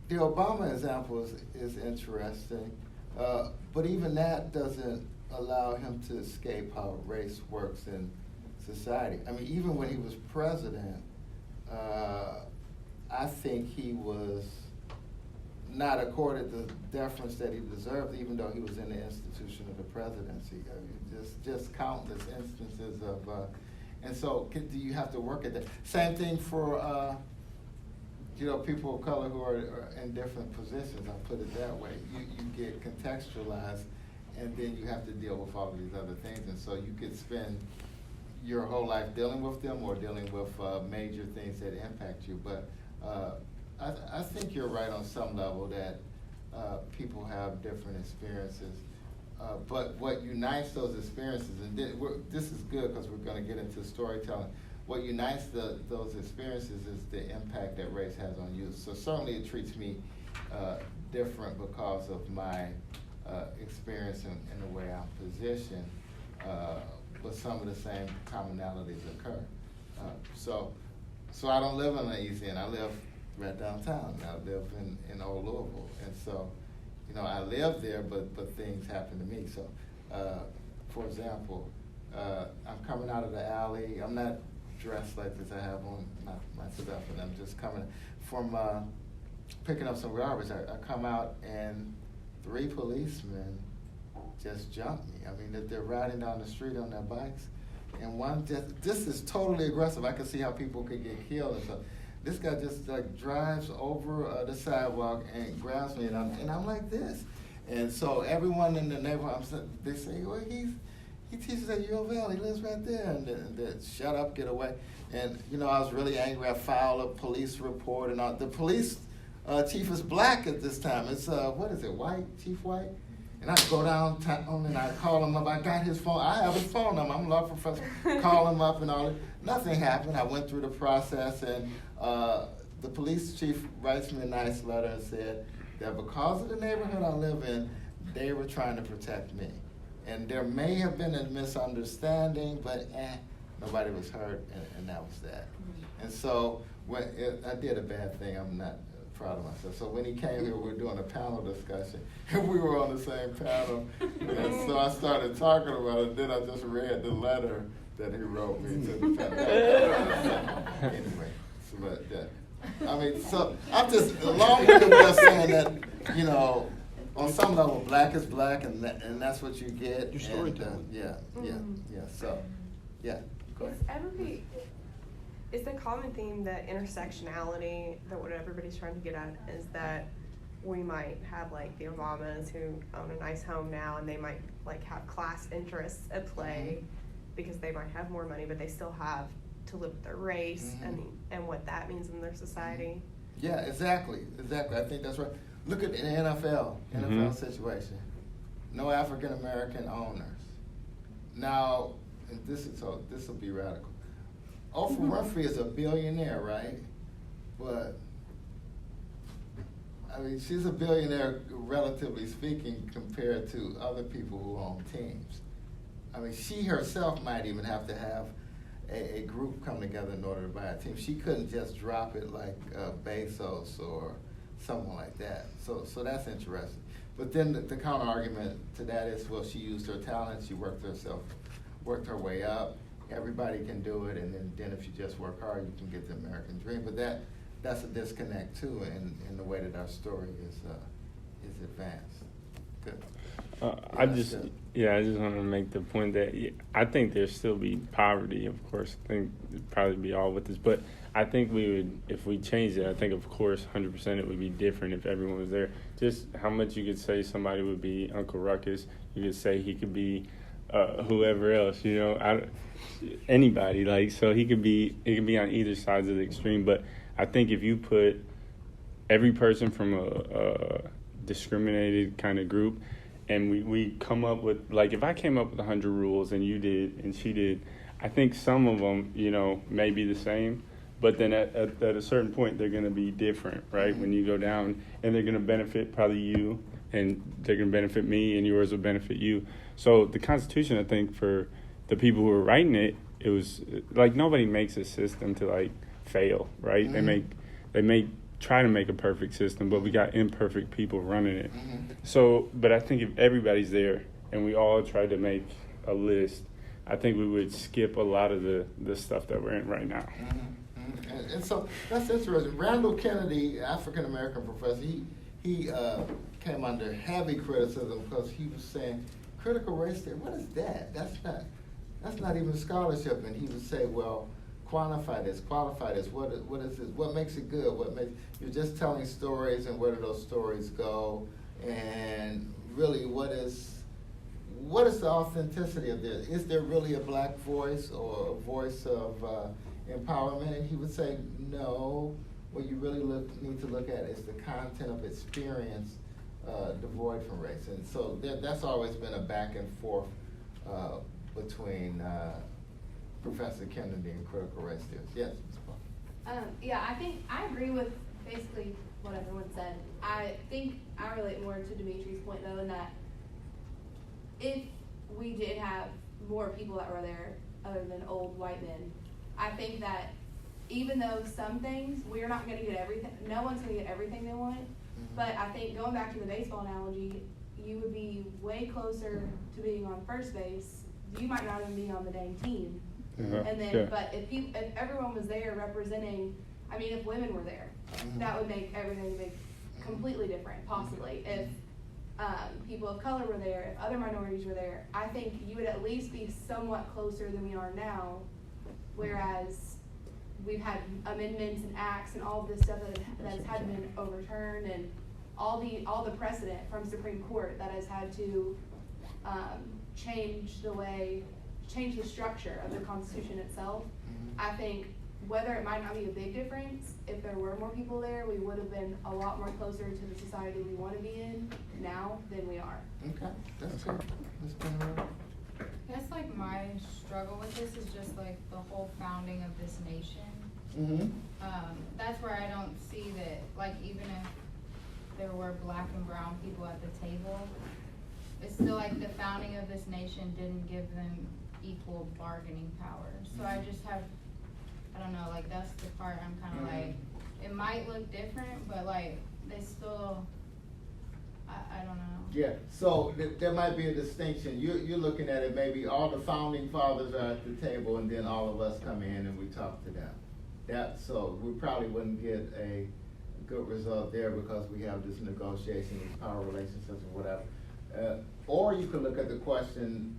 The Obama example is interesting, but even that doesn't allow him to escape how race works in society. I mean, even when he was president, I think he was not accorded the deference that he deserved, even though he was in the institution of the presidency. I mean, just countless instances of, and so do you have to work at that? Same thing for, people of color who are in different positions. I'll put it that way. You get contextualized, and then you have to deal with all of these other things, and so you could spend your whole life dealing with them or dealing with major things that impact you. But I think you're right on some level that people have different experiences. But what unites those experiences, and this is good because we're going to get into storytelling, what unites those experiences is the impact that race has on you. So certainly it treats me different because of my experience and the way I'm positioned, but some of the same commonalities occur. So I don't live in the East End. I live right downtown. I live in Old Louisville, and so I live there, but things happen to me. So, for example, I'm coming out of the alley. I'm not dressed like this. I have on my stuff, and I'm just coming from picking up some garbage. I come out, and 3 policemen just jumped me. I mean, they're riding down the street on their bikes, and one this is totally aggressive. I can see how people could get killed and stuff. This guy just drives over the sidewalk and grabs me, and I'm like this. And so everyone in the neighborhood, they say, well, he teaches at U of L. He lives right there. And shut up, get away. And I was really angry. I filed a police report, and all. The police chief is black at this time. It's what is it, White, Chief White? And I go downtown and I call him up. I got his phone. I have his phone number. I'm a law professor. Call him up and all that. Nothing happened. I went through the process, and the police chief writes me a nice letter and said that because of the neighborhood I live in, they were trying to protect me. And there may have been a misunderstanding, but nobody was hurt, and that was that. And so I did a bad thing. I'm not proud of myself. So when he came here, we were doing a panel discussion, and we were on the same panel. And so I started talking about it. Then I just read the letter that he wrote me to the panel. Anyway, so I'm just long-winded way of saying that, on some level, black is black, and that's what you get. Your storytelling. Yeah. So, go ahead. Is the common theme that intersectionality, that what everybody's trying to get at is that we might have the Obamas who own a nice home now, and they might have class interests at play because they might have more money, but they still have to live with their race and what that means in their society. Yeah, exactly. I think that's right. Look at the NFL situation. No African American owners. Now, and this will be radical. Oprah Winfrey is a billionaire, right? But I mean, she's a billionaire, relatively speaking, compared to other people who own teams. I mean, she herself might even have to have a group come together in order to buy a team. She couldn't just drop it like Bezos or someone like that. So that's interesting. But then the counter argument to that is, well, she used her talent. She worked her way up. Everybody can do it, and then if you just work hard, you can get the American dream. But that's a disconnect too in the way that our story is advanced. Good. I just want to make the point that I think there'd still be poverty, of course. I think it'd probably be all with this, but I think we would, if we changed it, I think of course 100% it would be different if everyone was there. Just how much you could say somebody would be Uncle Ruckus, you could say he could be whoever else, anybody, like, so it could be on either sides of the extreme. But I think if you put every person from a discriminated kind of group, and we come up with, like, if I came up with 100 rules and you did and she did, I think some of them, may be the same, but then at a certain point they're going to be different, right? When you go down, and they're going to benefit probably you, and they're going to benefit me, and yours will benefit you. So the Constitution, I think, for the people who are writing it, it was like nobody makes a system to like fail, right? Mm-hmm. They try to make a perfect system, but we got imperfect people running it. Mm-hmm. So, but I think if everybody's there and we all tried to make a list, I think we would skip a lot of the stuff that we're in right now. Mm-hmm. And so that's interesting. Randall Kennedy, African-American professor, he came under heavy criticism because he was saying, critical race theory, what is that? That's not even scholarship. And he would say, well, quantify this, qualify this. What is this? What makes it good? You're just telling stories, and where do those stories go? And really, what is the authenticity of this? Is there really a black voice or a voice of empowerment? And he would say, no. What you really need to look at is the content of experience devoid from race. And so that's always been a back and forth between Professor Kennedy and critical race theories. Yes, Ms. Paul. Yeah, I think I agree with basically what everyone said. I think I relate more to Dimitri's point though, in that if we did have more people that were there other than old white men, I think that even though some things we're not going to get everything, no one's going to get everything they want, but I think going back to the baseball analogy, you would be way closer to being on first base. You might not even be on the dang team. And then, but if everyone was there representing, I mean, if women were there, that would make everything completely different, possibly. If people of color were there, if other minorities were there, I think you would at least be somewhat closer than we are now, whereas we've had amendments and acts and all of this stuff that has had been overturned, and all the precedent from Supreme Court that has had to change the structure of the Constitution itself. I think whether it might not be a big difference, if there were more people there, we would have been a lot more closer to the society we want to be in now than we are. Okay, that's good. I guess like my struggle with this is just like the whole founding of this nation. That's where I don't see that, like, even if there were black and brown people at the table, it's still like the founding of this nation didn't give them equal bargaining power. So I just have, I don't know, like that's the part I'm kind of like, it might look different, but like they still, I don't know. Yeah, so there might be a distinction. You're looking at it, maybe all the founding fathers are at the table and then all of us come in and we talk to them. So we probably wouldn't get a good result there because we have this negotiation, these power relationships and whatever. Or you could look at the question,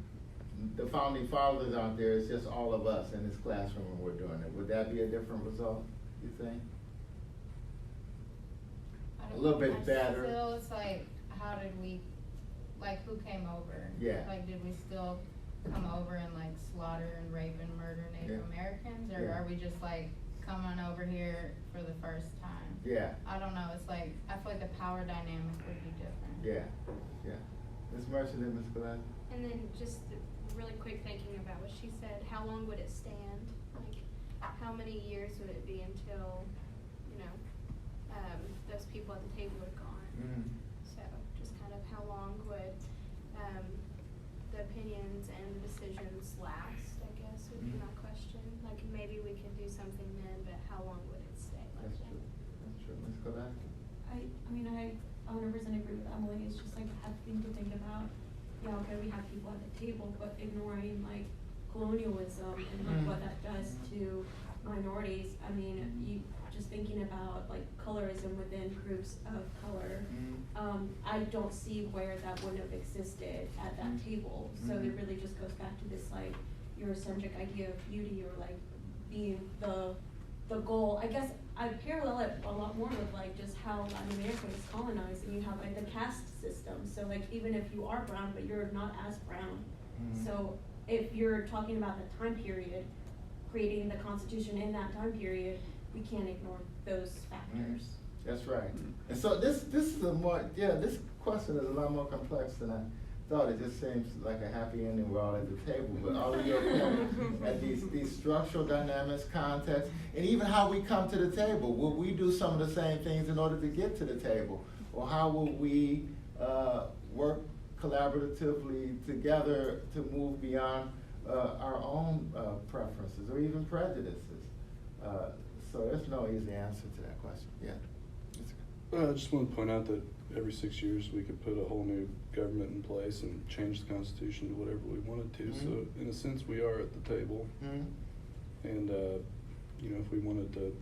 the founding fathers aren't there, it's just all of us in this classroom and we're doing it. Would that be a different result, you think? A little bit better. Still, it's like, how did we, like, who came over? Yeah. Like, did we still come over and like slaughter and rape and murder Native Americans? Or are we just like coming over here for the first time? Yeah. I don't know, it's like, I feel like the power dynamic would be different. Yeah. Ms. Merchant and Ms. Glenn? And then just really quick thinking about what she said, how long would it stand? Like, how many years would it be until, you know, those people at the table would have gone? Mhm. So just kind of how long would, the opinions and the decisions last, I guess, would be Mhm. my question. Like, maybe we could do something then, but how long would it stay like That's that? true, that's true. Ms. Kodak? I mean, I 100% agree with Emily, it's just like having to think about, yeah, okay, we have people at the table, but ignoring like colonialism and like what that does to minorities. I mean, you, just thinking about like colorism within groups of color, I don't see where that wouldn't have existed at that table. So it really just goes back to this like Eurocentric idea of beauty, or like being the goal. I guess I parallel it a lot more with like just how Latin America was colonized, and you have like the caste system. So like even if you are brown, but you're not as brown. So if you're talking about the time period, creating the Constitution in that time period, we can't ignore those factors. That's right. And so this is a more, this question is a lot more complex than I thought. It just seems like a happy ending, we're all at the table, but all of your points at these structural dynamics, context, and even how we come to the table. Will we do some of the same things in order to get to the table? Or how will we work collaboratively together to move beyond our own preferences or even prejudices? So there's no easy answer to that question. Yeah. I just want to point out that every 6 years we could put a whole new government in place and change the Constitution to whatever we wanted to. So in a sense, we are at the table. And you know, if we wanted to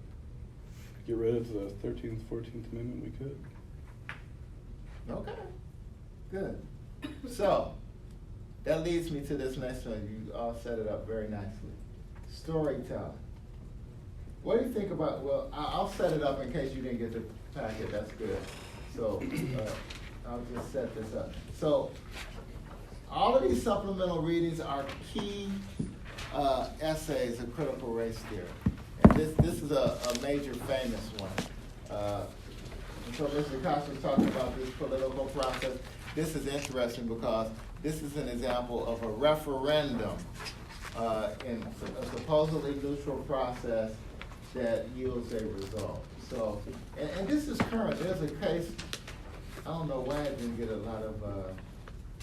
get rid of the 13th, 14th Amendment, we could. Okay. Good. So that leads me to this next one. You all set it up very nicely. Storytelling. What do you think about, well, I'll set it up in case you didn't get the packet, that's good. So I'll just set this up. So all of these supplemental readings are key essays of critical race theory. And this is a major famous one. And so Mr. Cox was talking about this political process. This is interesting because this is an example of a referendum in a supposedly neutral process that yields a result. So, and this is current. There's a case, I don't know why it didn't get a lot of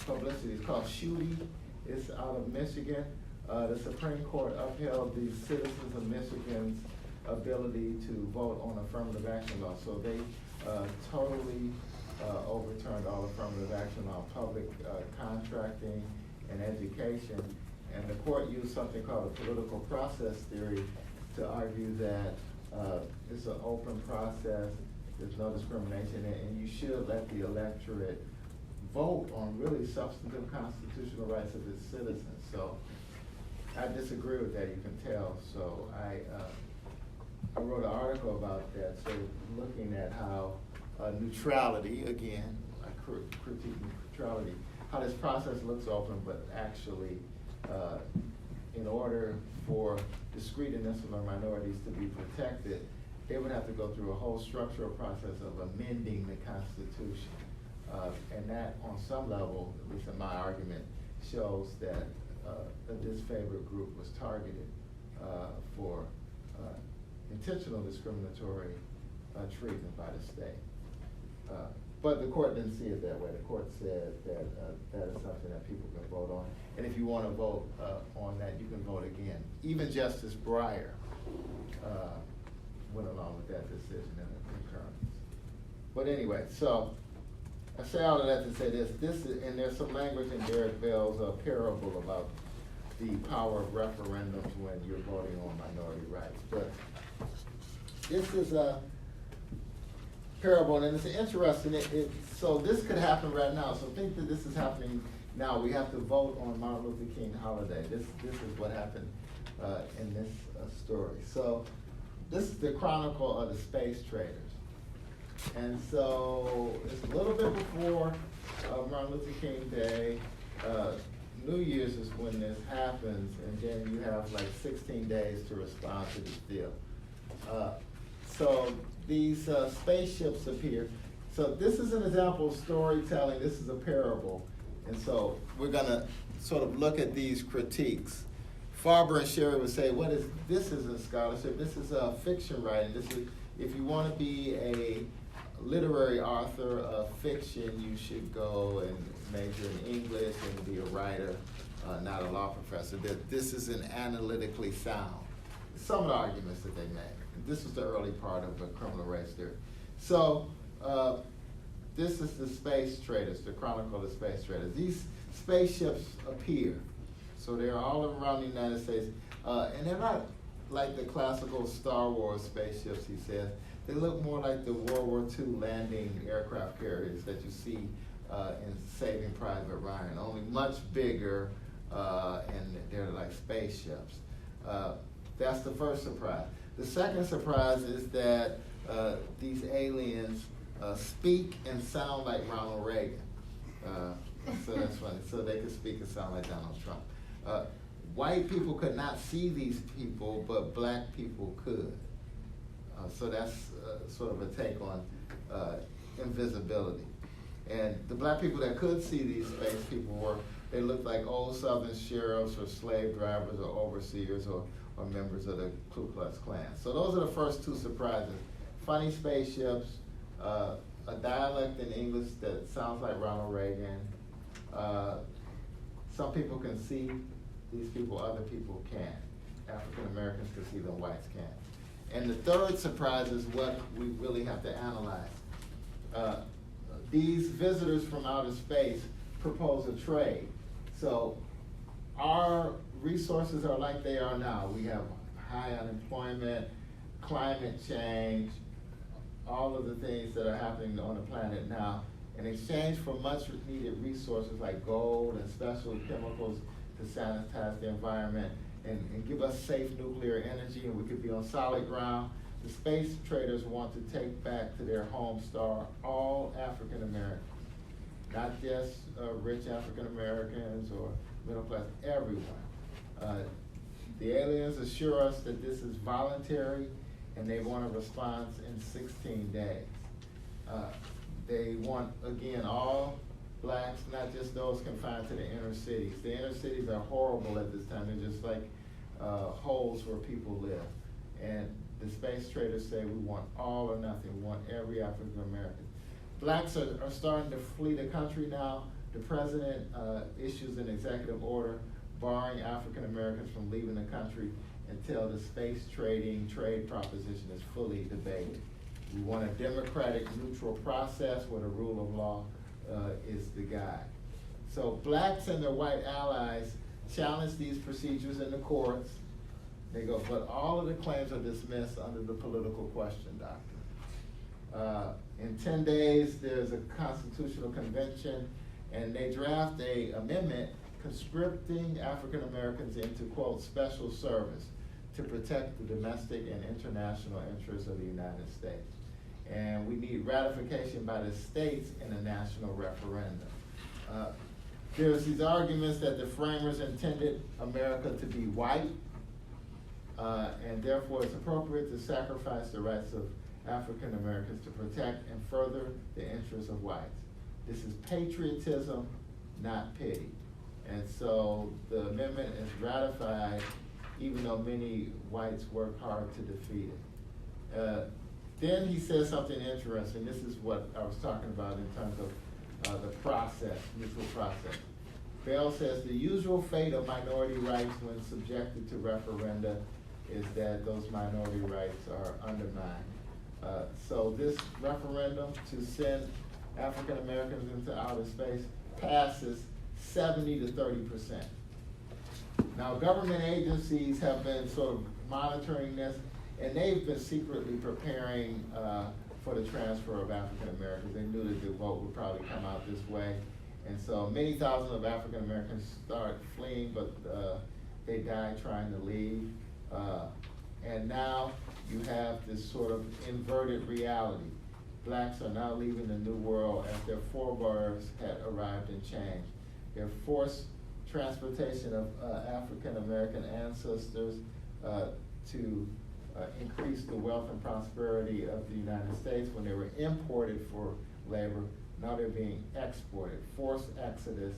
publicity. It's called Schuette. It's out of Michigan. The Supreme Court upheld the citizens of Michigan's ability to vote on affirmative action law. So they totally overturned all affirmative action law, public contracting and education. And the court used something called a political process theory to argue that it's an open process, there's no discrimination, and you should let the electorate vote on really substantive constitutional rights of its citizens. So I disagree with that, you can tell. So I wrote an article about that, so looking at how neutrality, again, I critique neutrality, how this process looks open, but actually in order for discrete and insular minorities to be protected, they would have to go through a whole structural process of amending the Constitution. And that, on some level, at least in my argument, shows that a disfavored group was targeted for intentional discriminatory treatment by the state. But the court didn't see it that way. The court said that that is something that people can vote on. And if you want to vote on that, you can vote again. Even Justice Breyer went along with that decision in the concurrence. But anyway, so I say all of that to say this. This is, and there's some language in Derek Bell's parable about the power of referendums when you're voting on minority rights. But this is a parable, and it's interesting. So this could happen right now. So think that this is happening now. We have to vote on Martin Luther King holiday. This is what happened in this story. So this is the chronicle of the space traders. And so it's a little bit before Martin Luther King Day. New Year's is when this happens, and then you have like 16 days to respond to this deal. So these spaceships appear. So this is an example of storytelling. This is a parable. And so we're gonna sort of look at these critiques. Farber and Sherry would say, this isn't scholarship, this is fiction writing. This is, if you want to be a literary author of fiction, you should go and major in English and be a writer, not a law professor. That this isn't analytically sound. Some of the arguments that they made. This was the early part of the criminal race theory. So this is the space traders, the Chronicle of the Space Traders. These spaceships appear. So they're all around the United States. And they're not like the classical Star Wars spaceships, he says. They look more like the World War II landing aircraft carriers that you see in Saving Private Ryan, only much bigger, and they're like spaceships. That's the first surprise. The second surprise is that these aliens speak and sound like Ronald Reagan. So that's funny. So they could speak and sound like Donald Trump. White people could not see these people, but black people could. So that's sort of a take on invisibility. And the black people that could see these space people they looked like old Southern sheriffs or slave drivers or overseers or members of the Ku Klux Klan. So those are the first two surprises. Funny spaceships, a dialect in English that sounds like Ronald Reagan. Some people can see these people, other people can't. African Americans can see them, whites can't. And the third surprise is what we really have to analyze. These visitors from outer space propose a trade. So our resources are like they are now. We have high unemployment, climate change, all of the things that are happening on the planet now. In exchange for much needed resources like gold and special chemicals to sanitize the environment and give us safe nuclear energy, and we could be on solid ground, the space traders want to take back to their home star all African Americans, not just rich African Americans or middle class, everyone. The aliens assure us that this is voluntary and they want a response in 16 days. They want, again, all blacks, not just those confined to the inner cities. The inner cities are horrible at this time. They're just like holes where people live. And the space traders say we want all or nothing. We want every African American. Blacks are starting to flee the country now. The president issues an executive order barring African Americans from leaving the country until the space trade proposition is fully debated. We want a democratic, neutral process where the rule of law is the guide. So blacks and their white allies challenge these procedures in the courts. They go, but all of the claims are dismissed under the political question doctrine. In 10 days, there's a constitutional convention, and they draft an amendment conscripting African Americans into, quote, special service to protect the domestic and international interests of the United States. And we need ratification by the states in a national referendum. There's these arguments that the framers intended America to be white, and therefore it's appropriate to sacrifice the rights of African Americans to protect and further the interests of whites. This is patriotism, not pity. And so the amendment is ratified even though many whites worked hard to defeat it. Then he says something interesting. This is what I was talking about in terms of the process, mutual process. Bell says the usual fate of minority rights when subjected to referenda is that those minority rights are undermined. So this referendum to send African Americans into outer space passes 70 to 30%. Now, government agencies have been sort of monitoring this, and they've been secretly preparing for the transfer of African Americans. They knew that the vote would probably come out this way. And so many thousands of African Americans start fleeing, but they die trying to leave. And now you have this sort of inverted reality. Blacks are now leaving the New World as their forebears had arrived and changed. Their forced transportation of African American ancestors to increase the wealth and prosperity of the United States when they were imported for labor. Now they're being exported, forced exodus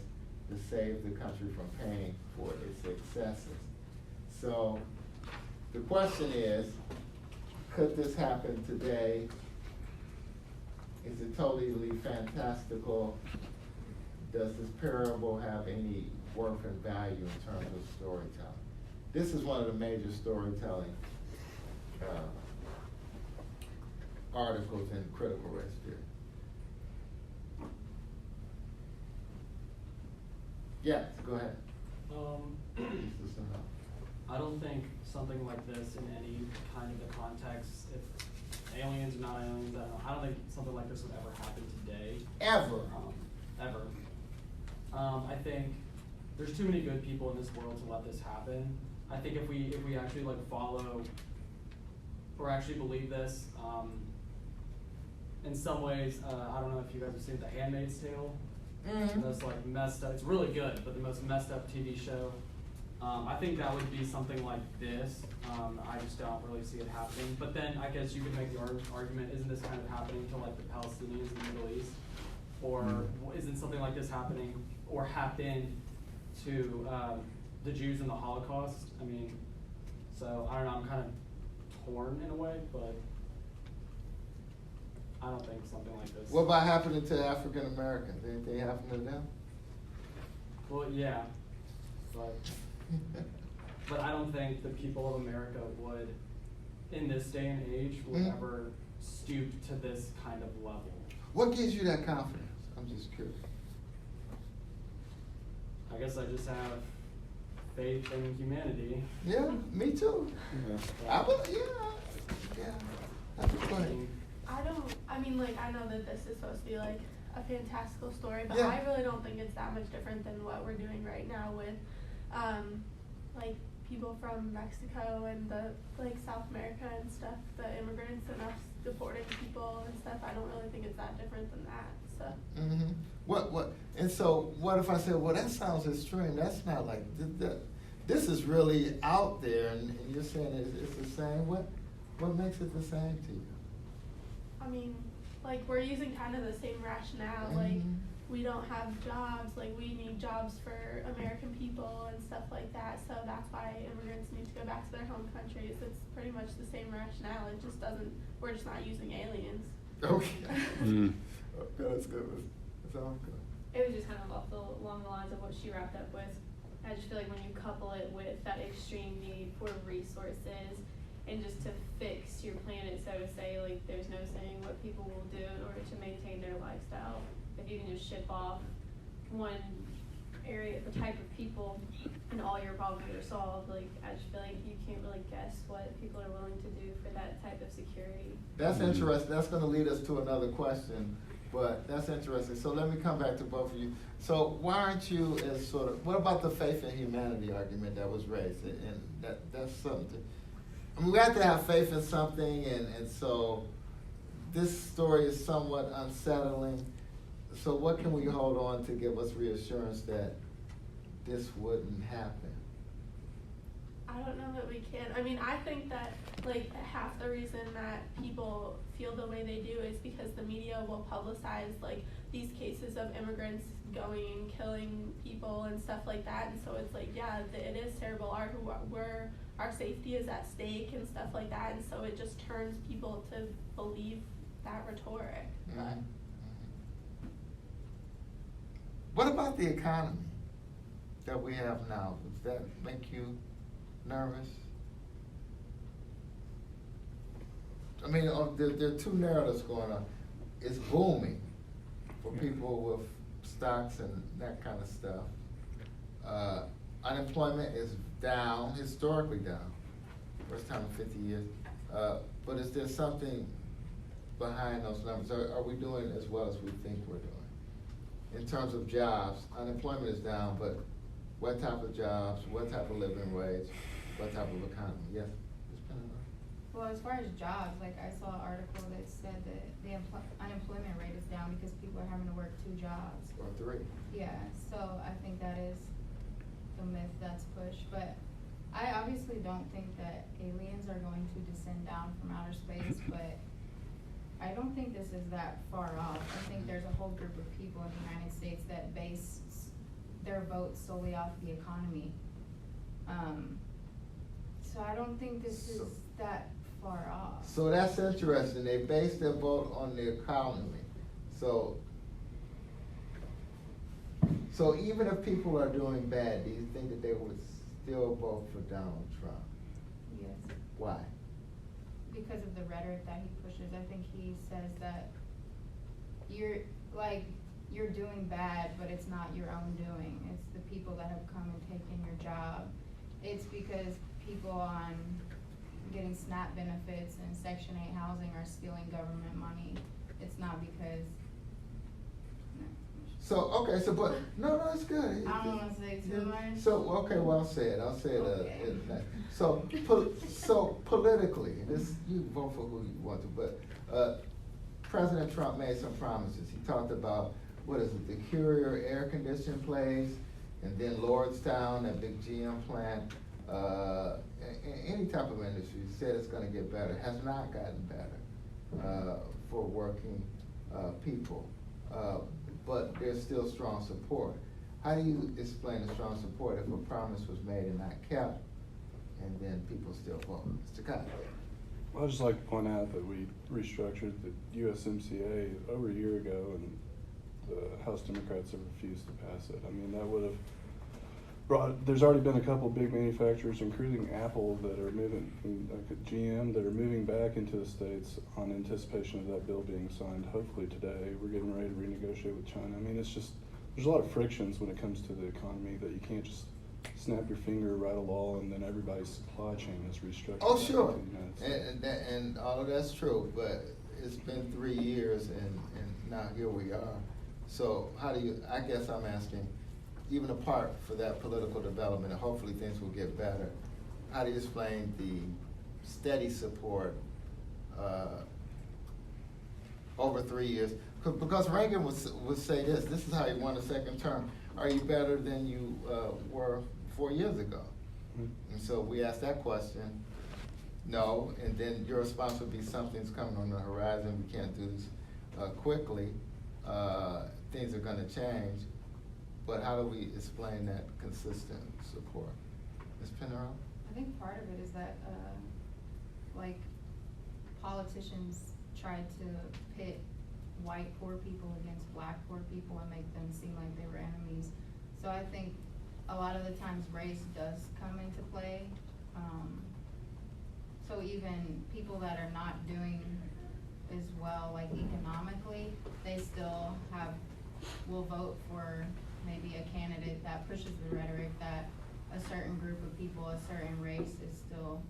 to save the country from paying for its excesses. So the question is, could this happen today? Is it totally fantastical? Does this parable have any worth and value in terms of storytelling? This is one of the major storytelling articles in critical race theory. Yes, go ahead. I don't think something like this in any kind of a context, if aliens or not aliens, I don't think something like this would ever happen today. Ever. Ever. I think there's too many good people in this world to let this happen. I think if we actually like follow or actually believe this, in some ways, I don't know if you guys have seen The Handmaid's Tale. Mm-hmm. That's like messed up. It's really good, but the most messed up TV show. I think that would be something like this. I just don't really see it happening. But then I guess you could make the argument, isn't this kind of happening to like the Palestinians in the Middle East? Or isn't something like this happening or happened to the Jews in the Holocaust? I mean, so I don't know, I'm kind of torn in a way, but I don't think something like this. What about happening to African Americans? Anything happen to them? Well, yeah, but I don't think the people of America would, in this day and age, would ever stoop to this kind of level. What gives you that confidence? I'm just curious. I guess I just have faith in humanity. Yeah, me too. Yeah. Yeah. That's a point. I know that this is supposed to be like a fantastical story, but Yeah. I really don't think it's that much different than what we're doing right now with, like people from Mexico and the like South America and stuff, the immigrants and us deporting people and stuff. I don't really think it's that different than that. So. Mm-hmm. What? And so, what if I said, well, that sounds extreme. That's not like this is really out there, and you're saying it's the same. What makes it the same to you? I mean, like we're using kind of the same rationale. Like we don't have jobs. Like we need jobs for American people and stuff like that. So that's why immigrants need to go back to their home countries. It's pretty much the same rationale. It just doesn't. We're just not using aliens. Okay. That's good. That's all good. It was just kind of along the lines of what she wrapped up with. I just feel like when you couple it with that extreme need for resources and just to fix your planet, so to say, like there's no saying what people will do in order to maintain their lifestyle. If you can just ship off one area, the type of people, and all your problems are solved, like I just feel like you can't really guess what people are willing to do for that type of security. That's interesting. That's going to lead us to another question, but that's interesting. So let me come back to both of you. So why aren't you as sort of, what about the faith in humanity argument that was raised? And that's something. I mean, we have to have faith in something, and so this story is somewhat unsettling. So what can we hold on to give us reassurance that this wouldn't happen? I don't know that we can. I mean, I think that like half the reason that people feel the way they do is because the media will publicize like these cases of immigrants going and killing people and stuff like that. And so it's like, yeah, it is terrible. Our safety is at stake and stuff like that. And so it just turns people to believe that rhetoric. But what about the economy that we have now? Does that make you nervous? I mean, there are two narratives going on. It's booming for people with stocks and that kind of stuff. Unemployment is down, historically down, first time in 50 years. But is there something behind those numbers? Are we doing as well as we think we're doing? In terms of jobs, unemployment is down, but what type of jobs, what type of living wage, what type of economy? Yes? Well, as far as jobs, like I saw an article that said that the unemployment rate is down because people are having to work 2 jobs. Or 3. Yeah, so I think that is the myth that's pushed. But I obviously don't think that aliens are going to descend down from outer space, but I don't think this is that far off. I think there's a whole group of people in the United States that base their votes solely off the economy. So I don't think this is that far off. So that's interesting. They base their vote on the economy. So even if people are doing bad, do you think that they would still vote for Donald Trump? Yes. Why? Because of the rhetoric that he pushes. I think he says that you're doing bad, but it's not your own doing. It's the people that have come and taken your job. It's because people on getting SNAP benefits and Section 8 housing are stealing government money. It's not because. But it's good. I don't wanna say too much. So, okay, well, I'll say it. Okay. So politically, you can vote for who you want to, but President Trump made some promises. He talked about, the Courier air conditioning place, and then Lordstown, that big GM plant, any type of industry. He said it's gonna get better. It has not gotten better for working people. But there's still strong support. How do you explain the strong support if a promise was made and not kept, and then people still vote? Mr. Cotton. Well, I'd just like to point out that we restructured the USMCA over a year ago, and the House Democrats have refused to pass it. I mean, that would have there's already been a couple big manufacturers, including Apple, that are moving, GM, that are moving back into the States on anticipation of that bill being signed, hopefully today. We're getting ready to renegotiate with China. I mean, it's just, there's a lot of frictions when it comes to the economy that you can't just snap your finger, write a law, and then everybody's supply chain is restructured. Oh, sure. And all of that's true, but it's been 3 years and now here we are. So I guess I'm asking, even apart for that political development, and hopefully things will get better, how do you explain the steady support over 3 years? Because Reagan would say this is how he won a second term. Are you better than you were 4 years ago? Mm-hmm. And so we asked that question, no, and then your response would be something's coming on the horizon, we can't do this quickly, things are gonna change. But how do we explain that consistent support? Ms. Pinero? I think part of it is that, politicians tried to pit white poor people against black poor people and make them seem like they were enemies. So I think a lot of the times race does come into play. So even people that are not doing as well, economically, they still will vote for maybe a candidate that pushes the rhetoric that a certain group of people, a certain race is still,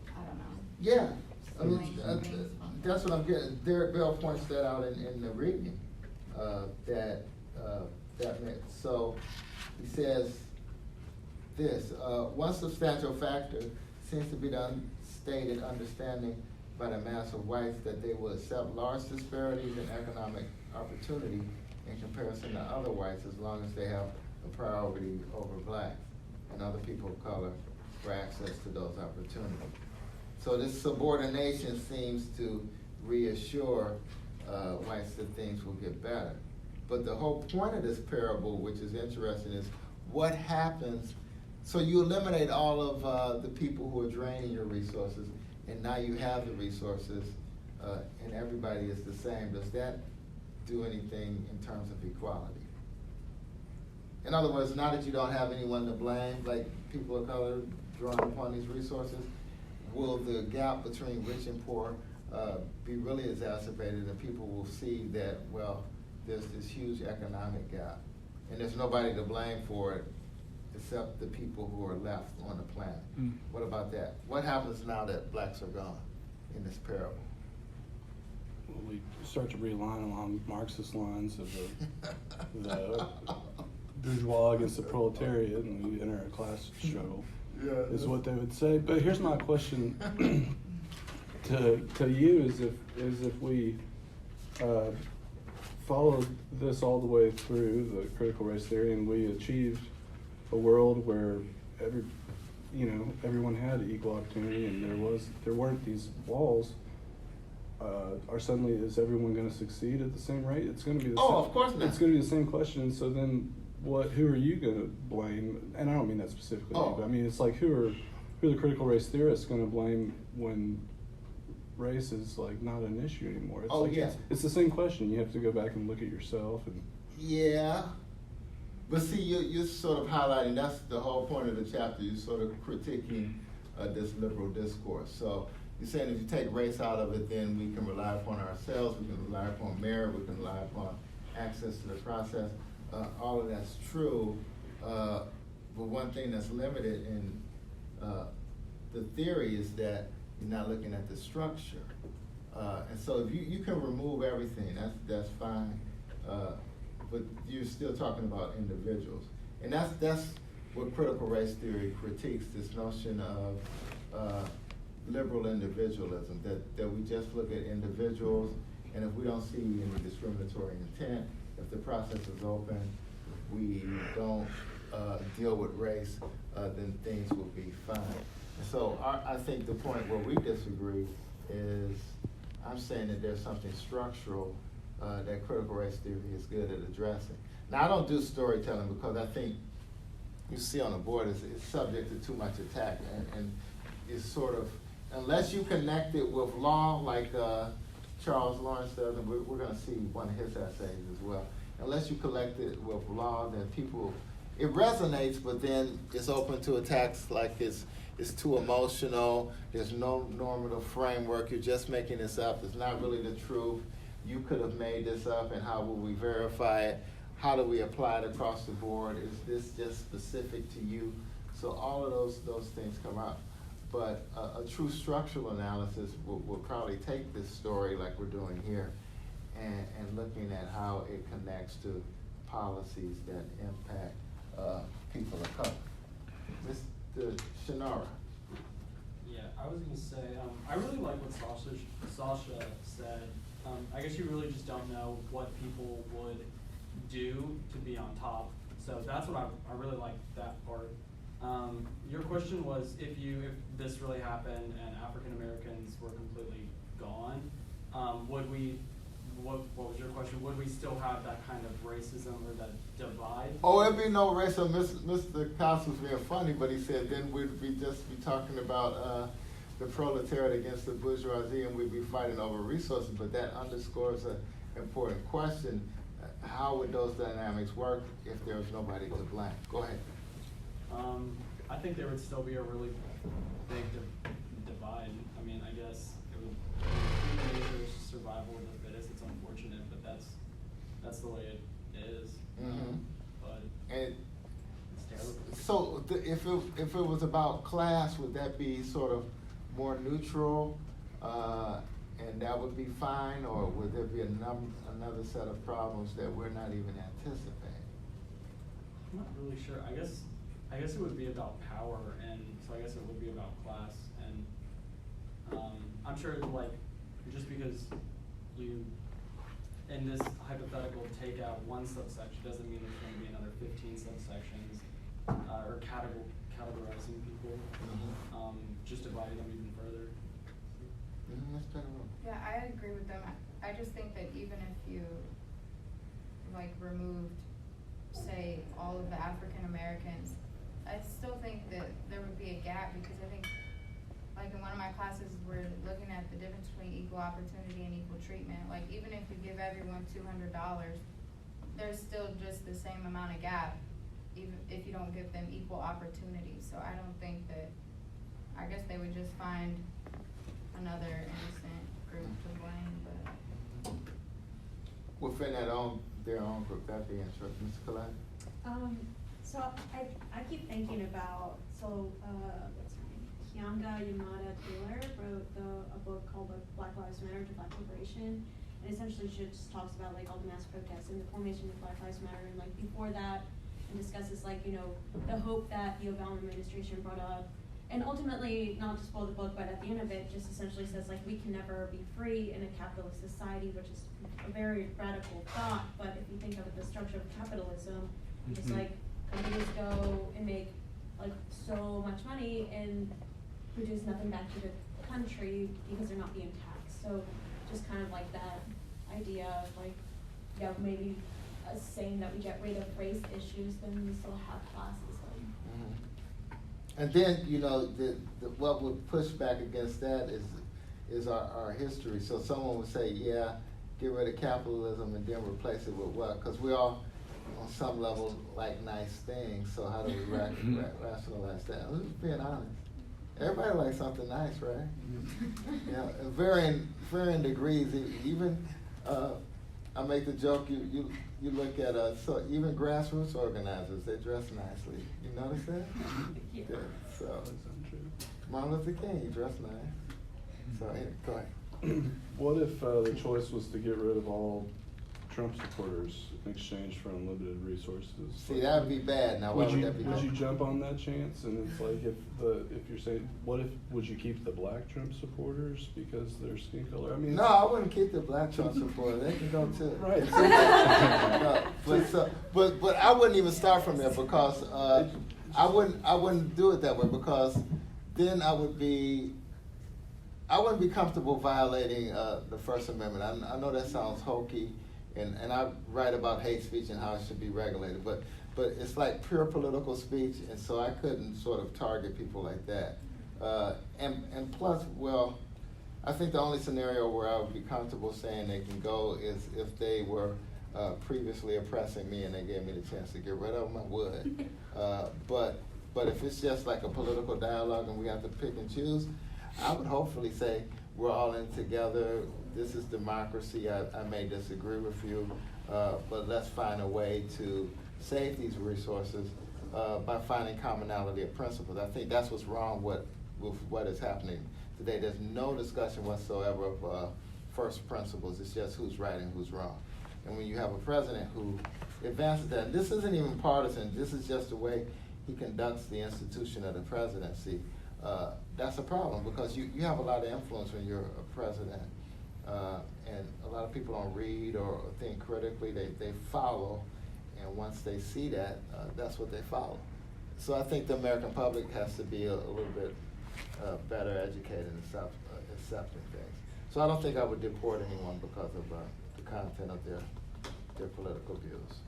I don't know. Yeah, I mean, that's what I'm getting. Derek Bell points that out in the reading, that meant. So he says this, one substantial factor seems to be the unstated understanding by the mass of whites that they will accept large disparities in economic opportunity in comparison to other whites as long as they have a priority over blacks and other people of color for access to those opportunities. So this subordination seems to reassure whites that things will get better. But the whole point of this parable, which is interesting, is what happens, so you eliminate all of the people who are draining your resources, and now you have the resources, and everybody is the same. Does that do anything in terms of equality? In other words, now that you don't have anyone to blame, like people of color drawing upon these resources, will the gap between rich and poor be really exacerbated, and people will see that, well, there's this huge economic gap, and there's nobody to blame for it except the people who are left on the planet. What about that? What happens now that blacks are gone in this parable? Well, we start to realign along Marxist lines of the bourgeois against the proletariat, and we enter a class struggle, is what they would say. But here's my question to you: is if we followed this all the way through the critical race theory, and we achieved a world where everyone had equal opportunity, and there weren't these walls, are suddenly, is everyone gonna succeed at the same rate? It's gonna be the same. Oh, of course not. It's gonna be the same question, so then who are you gonna blame? And I don't mean that specifically, Oh. but I mean, it's like, who are the critical race theorists gonna blame when race is like not an issue anymore? It's Oh, like, yeah. it's the same question. You have to go back and look at yourself and. Yeah, but see, you're sort of highlighting, that's the whole point of the chapter, you're sort of critiquing this liberal discourse. So you're saying if you take race out of it, then we can rely upon ourselves, we can rely upon merit, we can rely upon access to the process. All of that's true, but one thing that's limited in the theory is that you're not looking at the structure. And so if you can remove everything, that's fine. But you're still talking about individuals. And that's what critical race theory critiques, this notion of liberal individualism, that we just look at individuals, and if we don't see any discriminatory intent, if the process is open, we don't deal with race, then things will be fine. So I think the point where we disagree is, I'm saying that there's something structural that critical race theory is good at addressing. Now, I don't do storytelling because I think you see on the board it's subject to too much attack, and it's sort of, unless you connect it with law, like Charles Lawrence does, and we're going to see one of his essays as well. Unless you collect it with law, then people, it resonates, but then it's open to attacks like it's too emotional, there's no normative framework, you're just making this up, it's not really the truth. You could have made this up, and how will we verify it? How do we apply it across the board? Is this just specific to you? So all of those things come up. But a true structural analysis will probably take this story like we're doing here and looking at how it connects to policies that impact people of color. Mr. Shinara. Yeah, I was gonna say, I really like what Sasha said. I guess you really just don't know what people would do to be on top. So that's what I really like that part. Your question was if this really happened and African Americans were completely gone, what was your question? Would we still have that kind of racism or that divide? Oh, it'd be no racism. Mr. Cox was being funny, but he said then we'd be talking about the proletariat against the bourgeoisie, and we'd be fighting over resources. But that underscores an important question. How would those dynamics work if there was nobody to blame? Go ahead. I think there would still be a really big divide. I mean, I guess it would human nature is survival of the fittest. It's unfortunate, but that's the way it is. Mm-hmm. But And it's terrible. so if it was about class, would that be sort of more neutral, and that would be fine, or would there be another set of problems that we're not even anticipating? I'm not really sure. I guess it would be about power, and so I guess it would be about class. And I'm sure, like, just because you, in this hypothetical, take out one subsection doesn't mean there's going to be another 15 subsections, or categorizing people, just dividing them even further. That's better. Yeah, I agree with them. I just think that even if you, like, removed, say, all of the African Americans, I still think that there would be a gap, because I think, like, in one of my classes, we're looking at the difference between equal opportunity and equal treatment. Like, even if you give everyone $200, there's still just the same amount of gap, even if you don't give them equal opportunity. So I don't think that, I guess they would just find another innocent group to blame, but. Within their own group, that'd be interesting. Ms. Collette? So I keep thinking about, what's her name? Kianga Yamada Taylor wrote a book called Black Lives Matter to Black Liberation. And essentially she just talks about like all the mass protests and the formation of Black Lives Matter, and like before that, and discusses like, you know, the hope that the Obama administration brought up. And ultimately, not to spoil the book, but at the end of it, just essentially says like we can never be free in a capitalist society, which is a very radical thought. But if you think of the structure of capitalism, it's like companies go and make like so much money and produce nothing back to the country because they're not being taxed. So just kind of like that idea of like, yeah, maybe saying that we get rid of race issues, then we still have classism. And then, you know, what would push back against that is our history. So someone would say, yeah, get rid of capitalism and then replace it with what? Because we all, on some level, like nice things. So how do we rationalize that? I'm just being honest. Everybody likes something nice, right? Yeah, varying degrees. Even I make the joke. You look at so even grassroots organizers, they dress nicely. You notice that? Yeah. So Martin Luther King, he dressed nice. So go ahead. What if the choice was to get rid of all Trump supporters in exchange for unlimited resources? See, that would be bad. Now, why would that be would bad? you jump on that chance? And it's like if you're saying, would you keep the black Trump supporters because their skin color? I mean, No, I wouldn't keep the black Trump supporters. They can go too. Right. No, but I wouldn't even start from there because I wouldn't do it that way because then I wouldn't be comfortable violating the First Amendment. I know that sounds hokey, and I write about hate speech and how it should be regulated, but it's like pure political speech, and so I couldn't sort of target people like that. And plus, well, I think the only scenario where I would be comfortable saying they can go is if they were previously oppressing me and they gave me the chance to get rid of them, I would. But if it's just like a political dialogue and we have to pick and choose, I would hopefully say we're all in together. This is democracy. I may disagree with you, but let's find a way to save these resources by finding commonality of principles. I think that's what's wrong with what is happening today. There's no discussion whatsoever of first principles. It's just who's right and who's wrong. And when you have a president who advances that, and this isn't even partisan, this is just the way he conducts the institution of the presidency, that's a problem because you have a lot of influence when you're a president. And a lot of people don't read or think critically, they follow, and once they see that, that's what they follow. So I think the American public has to be a little bit better educated in accepting things. So I don't think I would deport anyone because of the content of their political views.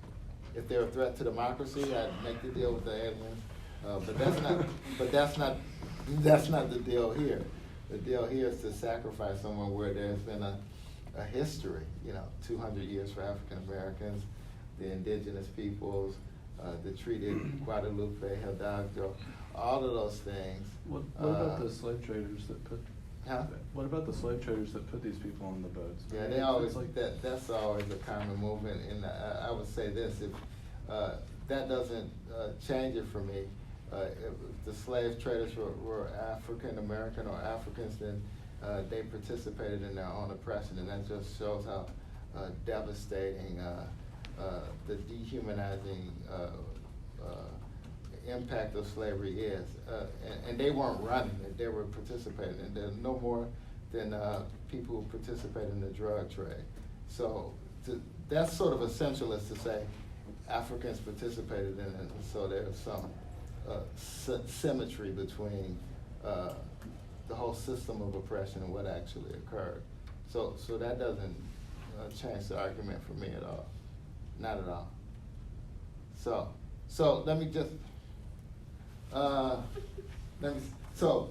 If they're a threat to democracy, I'd make the deal with the aliens. But that's not the deal here. The deal here is to sacrifice someone where there's been a history, 200 years for African Americans, the indigenous peoples, the treaty Guadalupe, Hidalgo, all of those things. What about the slave traders that put? Huh? What about the slave traders that put these people on the boats? Yeah, they always like that. That's always a common movement, and I would say this: if that doesn't change it for me, if the slave traders were African American or Africans, then they participated in their own oppression, and that just shows how devastating the dehumanizing impact of slavery is. And they weren't running it, they were participating. And they're no more than people who participate in the drug trade. So that's sort of essentialist to say Africans participated in it, and so there's some symmetry between the whole system of oppression and what actually occurred. So that doesn't change the argument for me at all. Not at all. So let me just, so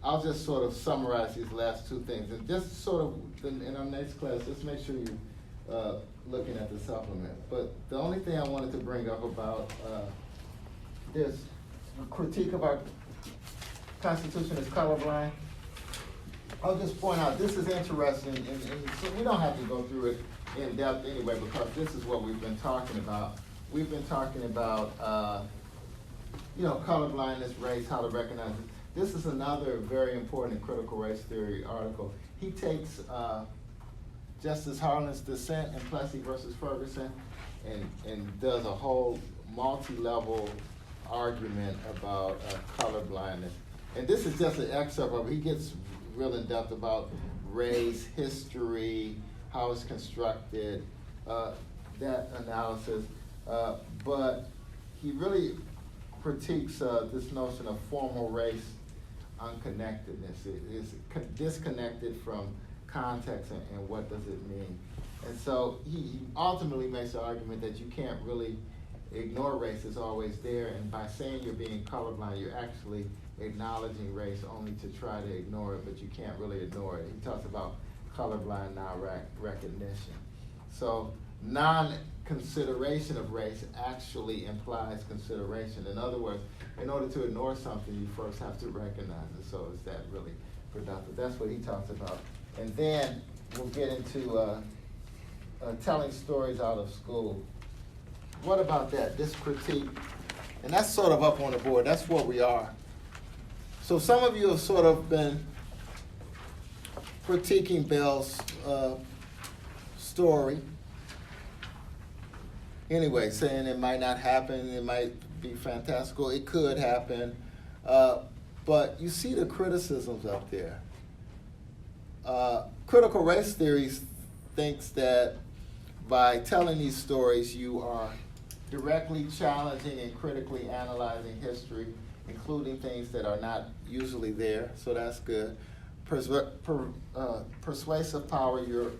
I'll just sort of summarize these last two things. And just sort of, in our next class, just make sure you're looking at the supplement. But the only thing I wanted to bring up about this critique of our Constitution is colorblind. I'll just point out, this is interesting, and so we don't have to go through it in depth anyway, because this is what we've been talking about. We've been talking about, colorblindness, race, how to recognize it. This is another very important critical race theory article. He takes Justice Harlan's dissent in Plessy versus Ferguson and does a whole multi-level argument about colorblindness. And this is just an excerpt of it. He gets real in depth about race, history, how it's constructed, that analysis. But he really critiques this notion of formal race unconnectedness. It is disconnected from context and what does it mean. And so he ultimately makes the argument that you can't really ignore race, it's always there, and by saying you're being colorblind, you're actually acknowledging race only to try to ignore it, but you can't really ignore it. He talks about colorblind non-recognition. So non-consideration of race actually implies consideration. In other words, in order to ignore something, you first have to recognize it. So is that really productive? That's what he talks about. And then we'll get into telling stories out of school. What about that? This critique. And that's sort of up on the board. That's what we are. So some of you have sort of been critiquing Bell's story. Anyway, saying it might not happen, it might be fantastical, it could happen. But you see the criticisms up there. Critical race theories thinks that by telling these stories, you are directly challenging and critically analyzing history, including things that are not usually there, so that's good. Persuasive power, you're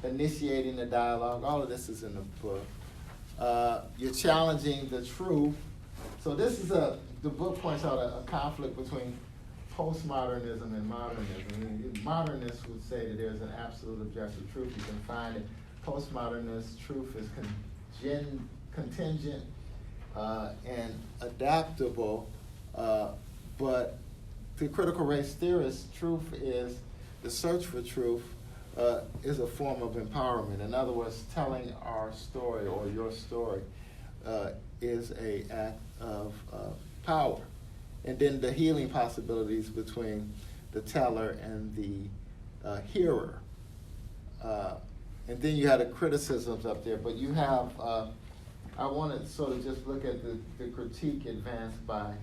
initiating the dialogue. All of this is in the book. You're challenging the truth. So this is the book points out a conflict between postmodernism and modernism. Modernists would say that there's an absolute objective truth. You can find it. Postmodernist truth is contingent and adaptable, but the critical race theorist, truth is, the search for truth is a form of empowerment. In other words, telling our story or your story is an act of power. And then the healing possibilities between the teller and the hearer. And then you had the criticisms up there, but you have, I want to sort of just look at the critique advanced by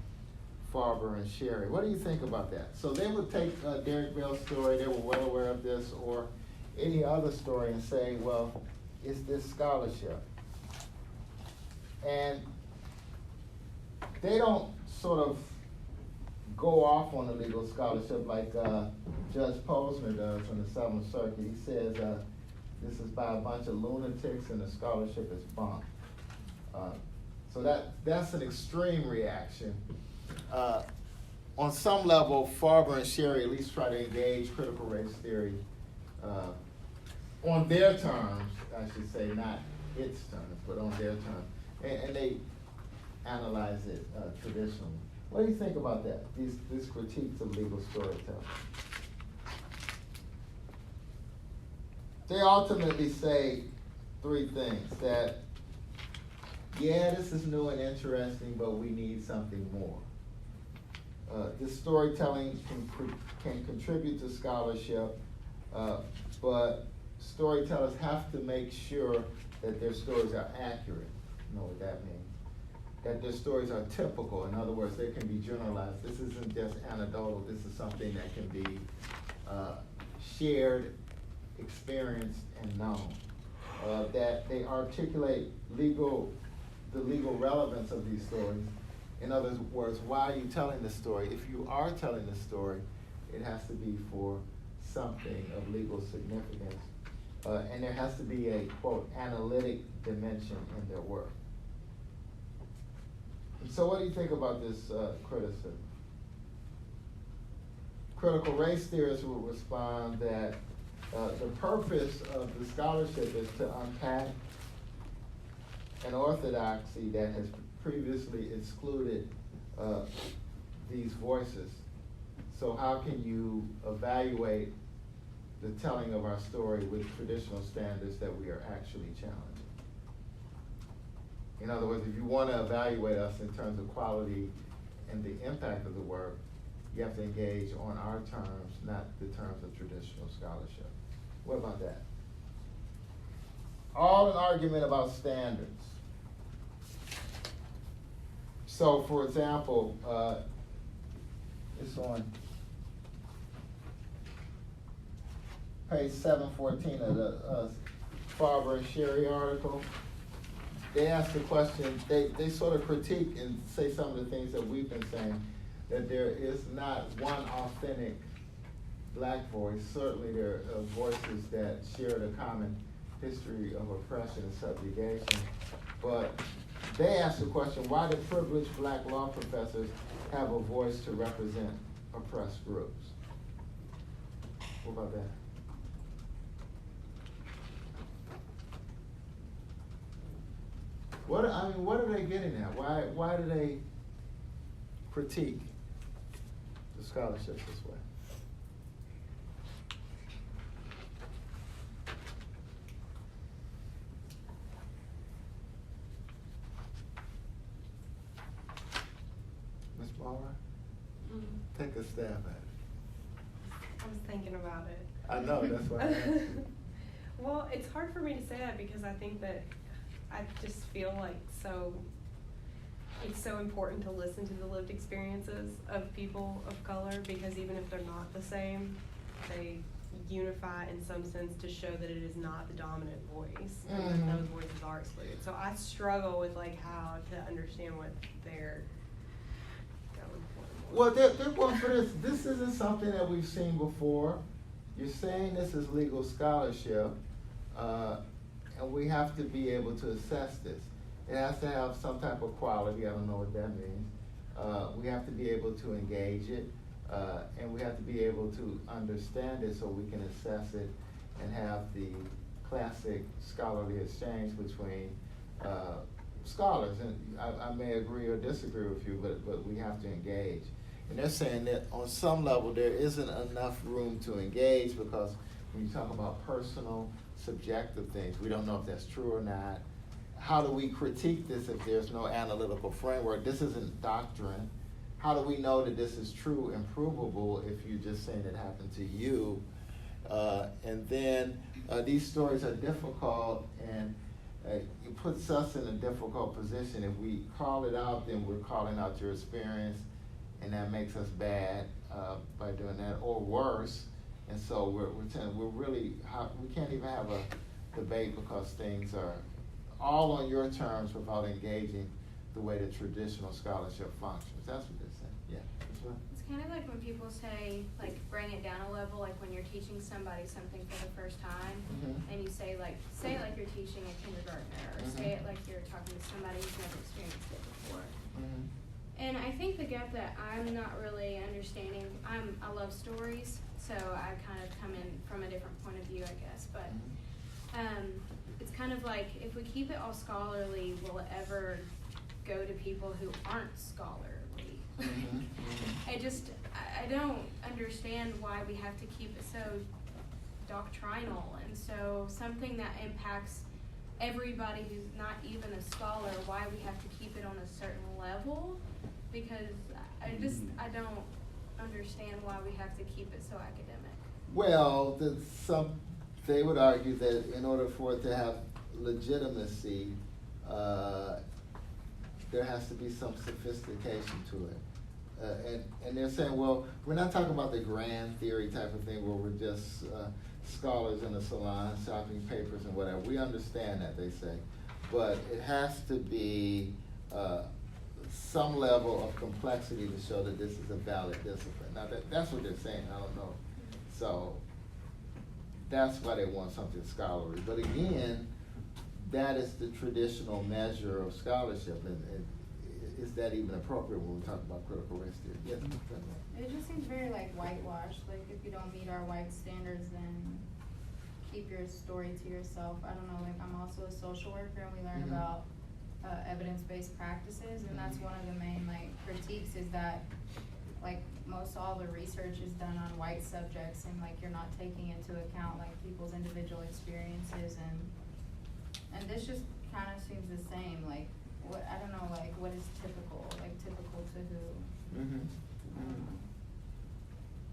Farber and Sherry. What do you think about that? So they would take Derek Bell's story, they were well aware of this, or any other story and say, well, is this scholarship? And they don't sort of go off on the legal scholarship like Judge Posner does in the Seventh Circuit. He says, this is by a bunch of lunatics and the scholarship is bunk. So that's an extreme reaction. On some level, Farber and Sherry at least try to engage critical race theory on their terms, I should say, not its terms, but on their terms. And they analyze it traditionally. What do you think about that, these critiques of legal storytelling? They ultimately say three things: that, yeah, this is new and interesting, but we need something more. This storytelling can contribute to scholarship, but storytellers have to make sure that their stories are accurate. You know what that means? That their stories are typical. In other words, they can be generalized. This isn't just anecdotal. This is something that can be shared, experienced, and known. That they articulate the legal relevance of these stories. In other words, why are you telling the story? If you are telling the story, it has to be for something of legal significance. And there has to be a, quote, analytic dimension in their work. And so what do you think about this criticism? Critical race theorists will respond that the purpose of the scholarship is to unpack an orthodoxy that has previously excluded these voices. So how can you evaluate the telling of our story with traditional standards that we are actually challenging? In other words, if you want to evaluate us in terms of quality and the impact of the work, you have to engage on our terms, not the terms of traditional scholarship. What about that? All an argument about standards. So, for example, it's on page 714 of the Farber and Sherry article. They ask the question, they sort of critique and say some of the things that we've been saying, that there is not one authentic black voice. Certainly there are voices that share the common history of oppression and subjugation. But they asked the question, why do privileged black law professors have a voice to represent oppressed groups? What about that? What are they getting at? Why do they critique the scholarship this way? Ms. Bauer, take a stab at it. I was thinking about it. I know, that's why I asked you. Well, it's hard for me to say that because I think that I just feel like it's so important to listen to the lived experiences of people of color, because even if they're not the same, they unify in some sense to show that it is not the dominant voice, and that those voices are excluded. So I struggle with like how to understand what they're going for. Well, they're going for this. This isn't something that we've seen before. You're saying this is legal scholarship, and we have to be able to assess this. It has to have some type of quality. I don't know what that means. We have to be able to engage it, and we have to be able to understand it so we can assess it and have the classic scholarly exchange between scholars. And I may agree or disagree with you, but we have to engage. And they're saying that on some level there isn't enough room to engage, because when you talk about personal, subjective things, we don't know if that's true or not. How do we critique this if there's no analytical framework? This isn't doctrine. How do we know that this is true and provable if you're just saying it happened to you? And then these stories are difficult, and it puts us in a difficult position. If we call it out, then we're calling out your experience, and that makes us bad by doing that, or worse. And so we can't even have a debate because things are all on your terms without engaging the way that traditional scholarship functions. That's what they're saying. Yeah, that's right. It's kind of like when people say, like, bring it down a level, like when you're teaching somebody something for the first time, and you say it like you're teaching a kindergartner, or say it like you're talking to somebody who's never experienced it before. And I think the gap that I'm not really understanding, I love stories, so I kind of come in from a different point of view, I guess, but it's kind of like, if we keep it all scholarly, will it ever go to people who aren't scholarly? I don't understand why we have to keep it so doctrinal, and so something that impacts everybody who's not even a scholar, why we have to keep it on a certain level, because I don't understand why we have to keep it so academic. Well, they would argue that in order for it to have legitimacy, there has to be some sophistication to it. And they're saying, well, we're not talking about the grand theory type of thing where we're just scholars in a salon shopping papers and whatever. We understand that, they say. But it has to be some level of complexity to show that this is a valid discipline. Now, that's what they're saying. I don't know. So that's why they want something scholarly. But again, that is the traditional measure of scholarship. And is that even appropriate when we talk about critical race theory? Yes. It just seems very like whitewashed. Like, if you don't meet our white standards, then keep your story to yourself. I don't know, like, I'm also a social worker, and we learn about evidence-based practices, and that's one of the main like critiques, is that like most all the research is done on white subjects, and like you're not taking into account like people's individual experiences, and this just kind of seems the same. Like, what, I don't know, like, what is typical to who?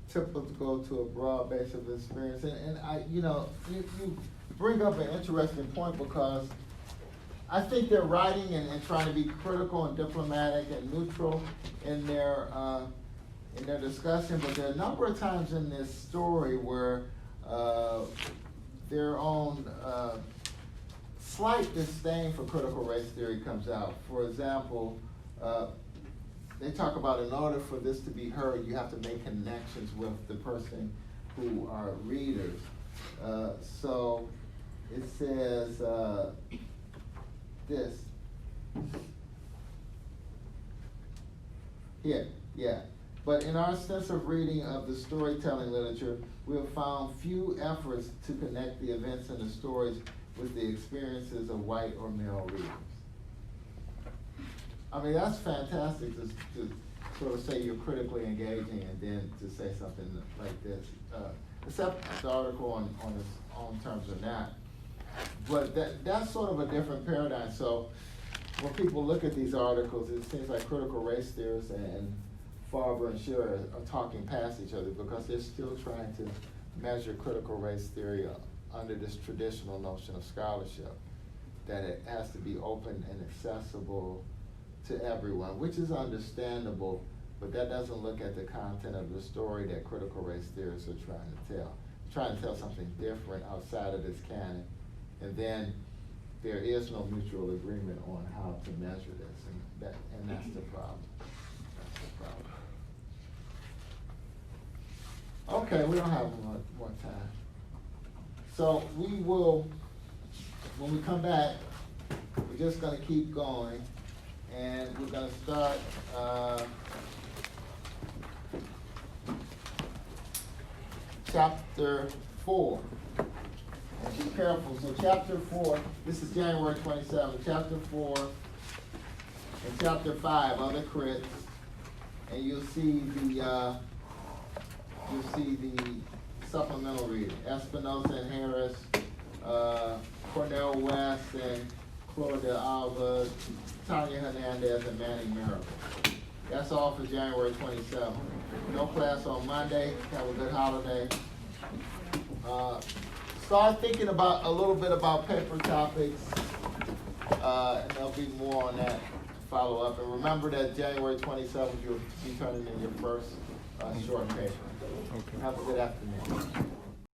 Typical to a broad base of experience. And I, you bring up an interesting point, because I think they're writing and trying to be critical and diplomatic and neutral in their discussion, but there are a number of times in this story where their own slight disdain for critical race theory comes out. For example, they talk about, in order for this to be heard, you have to make connections with the person who are readers. So it says this. Here, yeah. But in our extensive reading of the storytelling literature, we have found few efforts to connect the events in the stories with the experiences of white or male readers. I mean, that's fantastic to sort of say you're critically engaging and then to say something like this. Except the article on its own terms are not. But that's sort of a different paradigm. So when people look at these articles, it seems like critical race theorists and Farber and Shearer are talking past each other because they're still trying to measure critical race theory under this traditional notion of scholarship, that it has to be open and accessible to everyone, which is understandable, but that doesn't look at the content of the story that critical race theorists are trying to tell. They're trying to tell something different outside of this canon, and then there is no mutual agreement on how to measure this, and that's the problem. That's the problem. Okay, we don't have more time. So we will, when we come back, we're just gonna keep going, and we're gonna start, chapter 4. And be careful. So chapter 4, this is January 27th, chapter 4 and chapter 5, other crits, and you'll see the supplemental reading. Espinosa and Harris, Cornell West and Claudia Alva, Tanya Hernandez and Manny Miracle. That's all for January 27th. No class on Monday. Have a good holiday. Start thinking about a little bit about paper topics, and there'll be more on that to follow up. And remember that January 27th, you'll be turning in your first short paper. Okay. Have a good afternoon.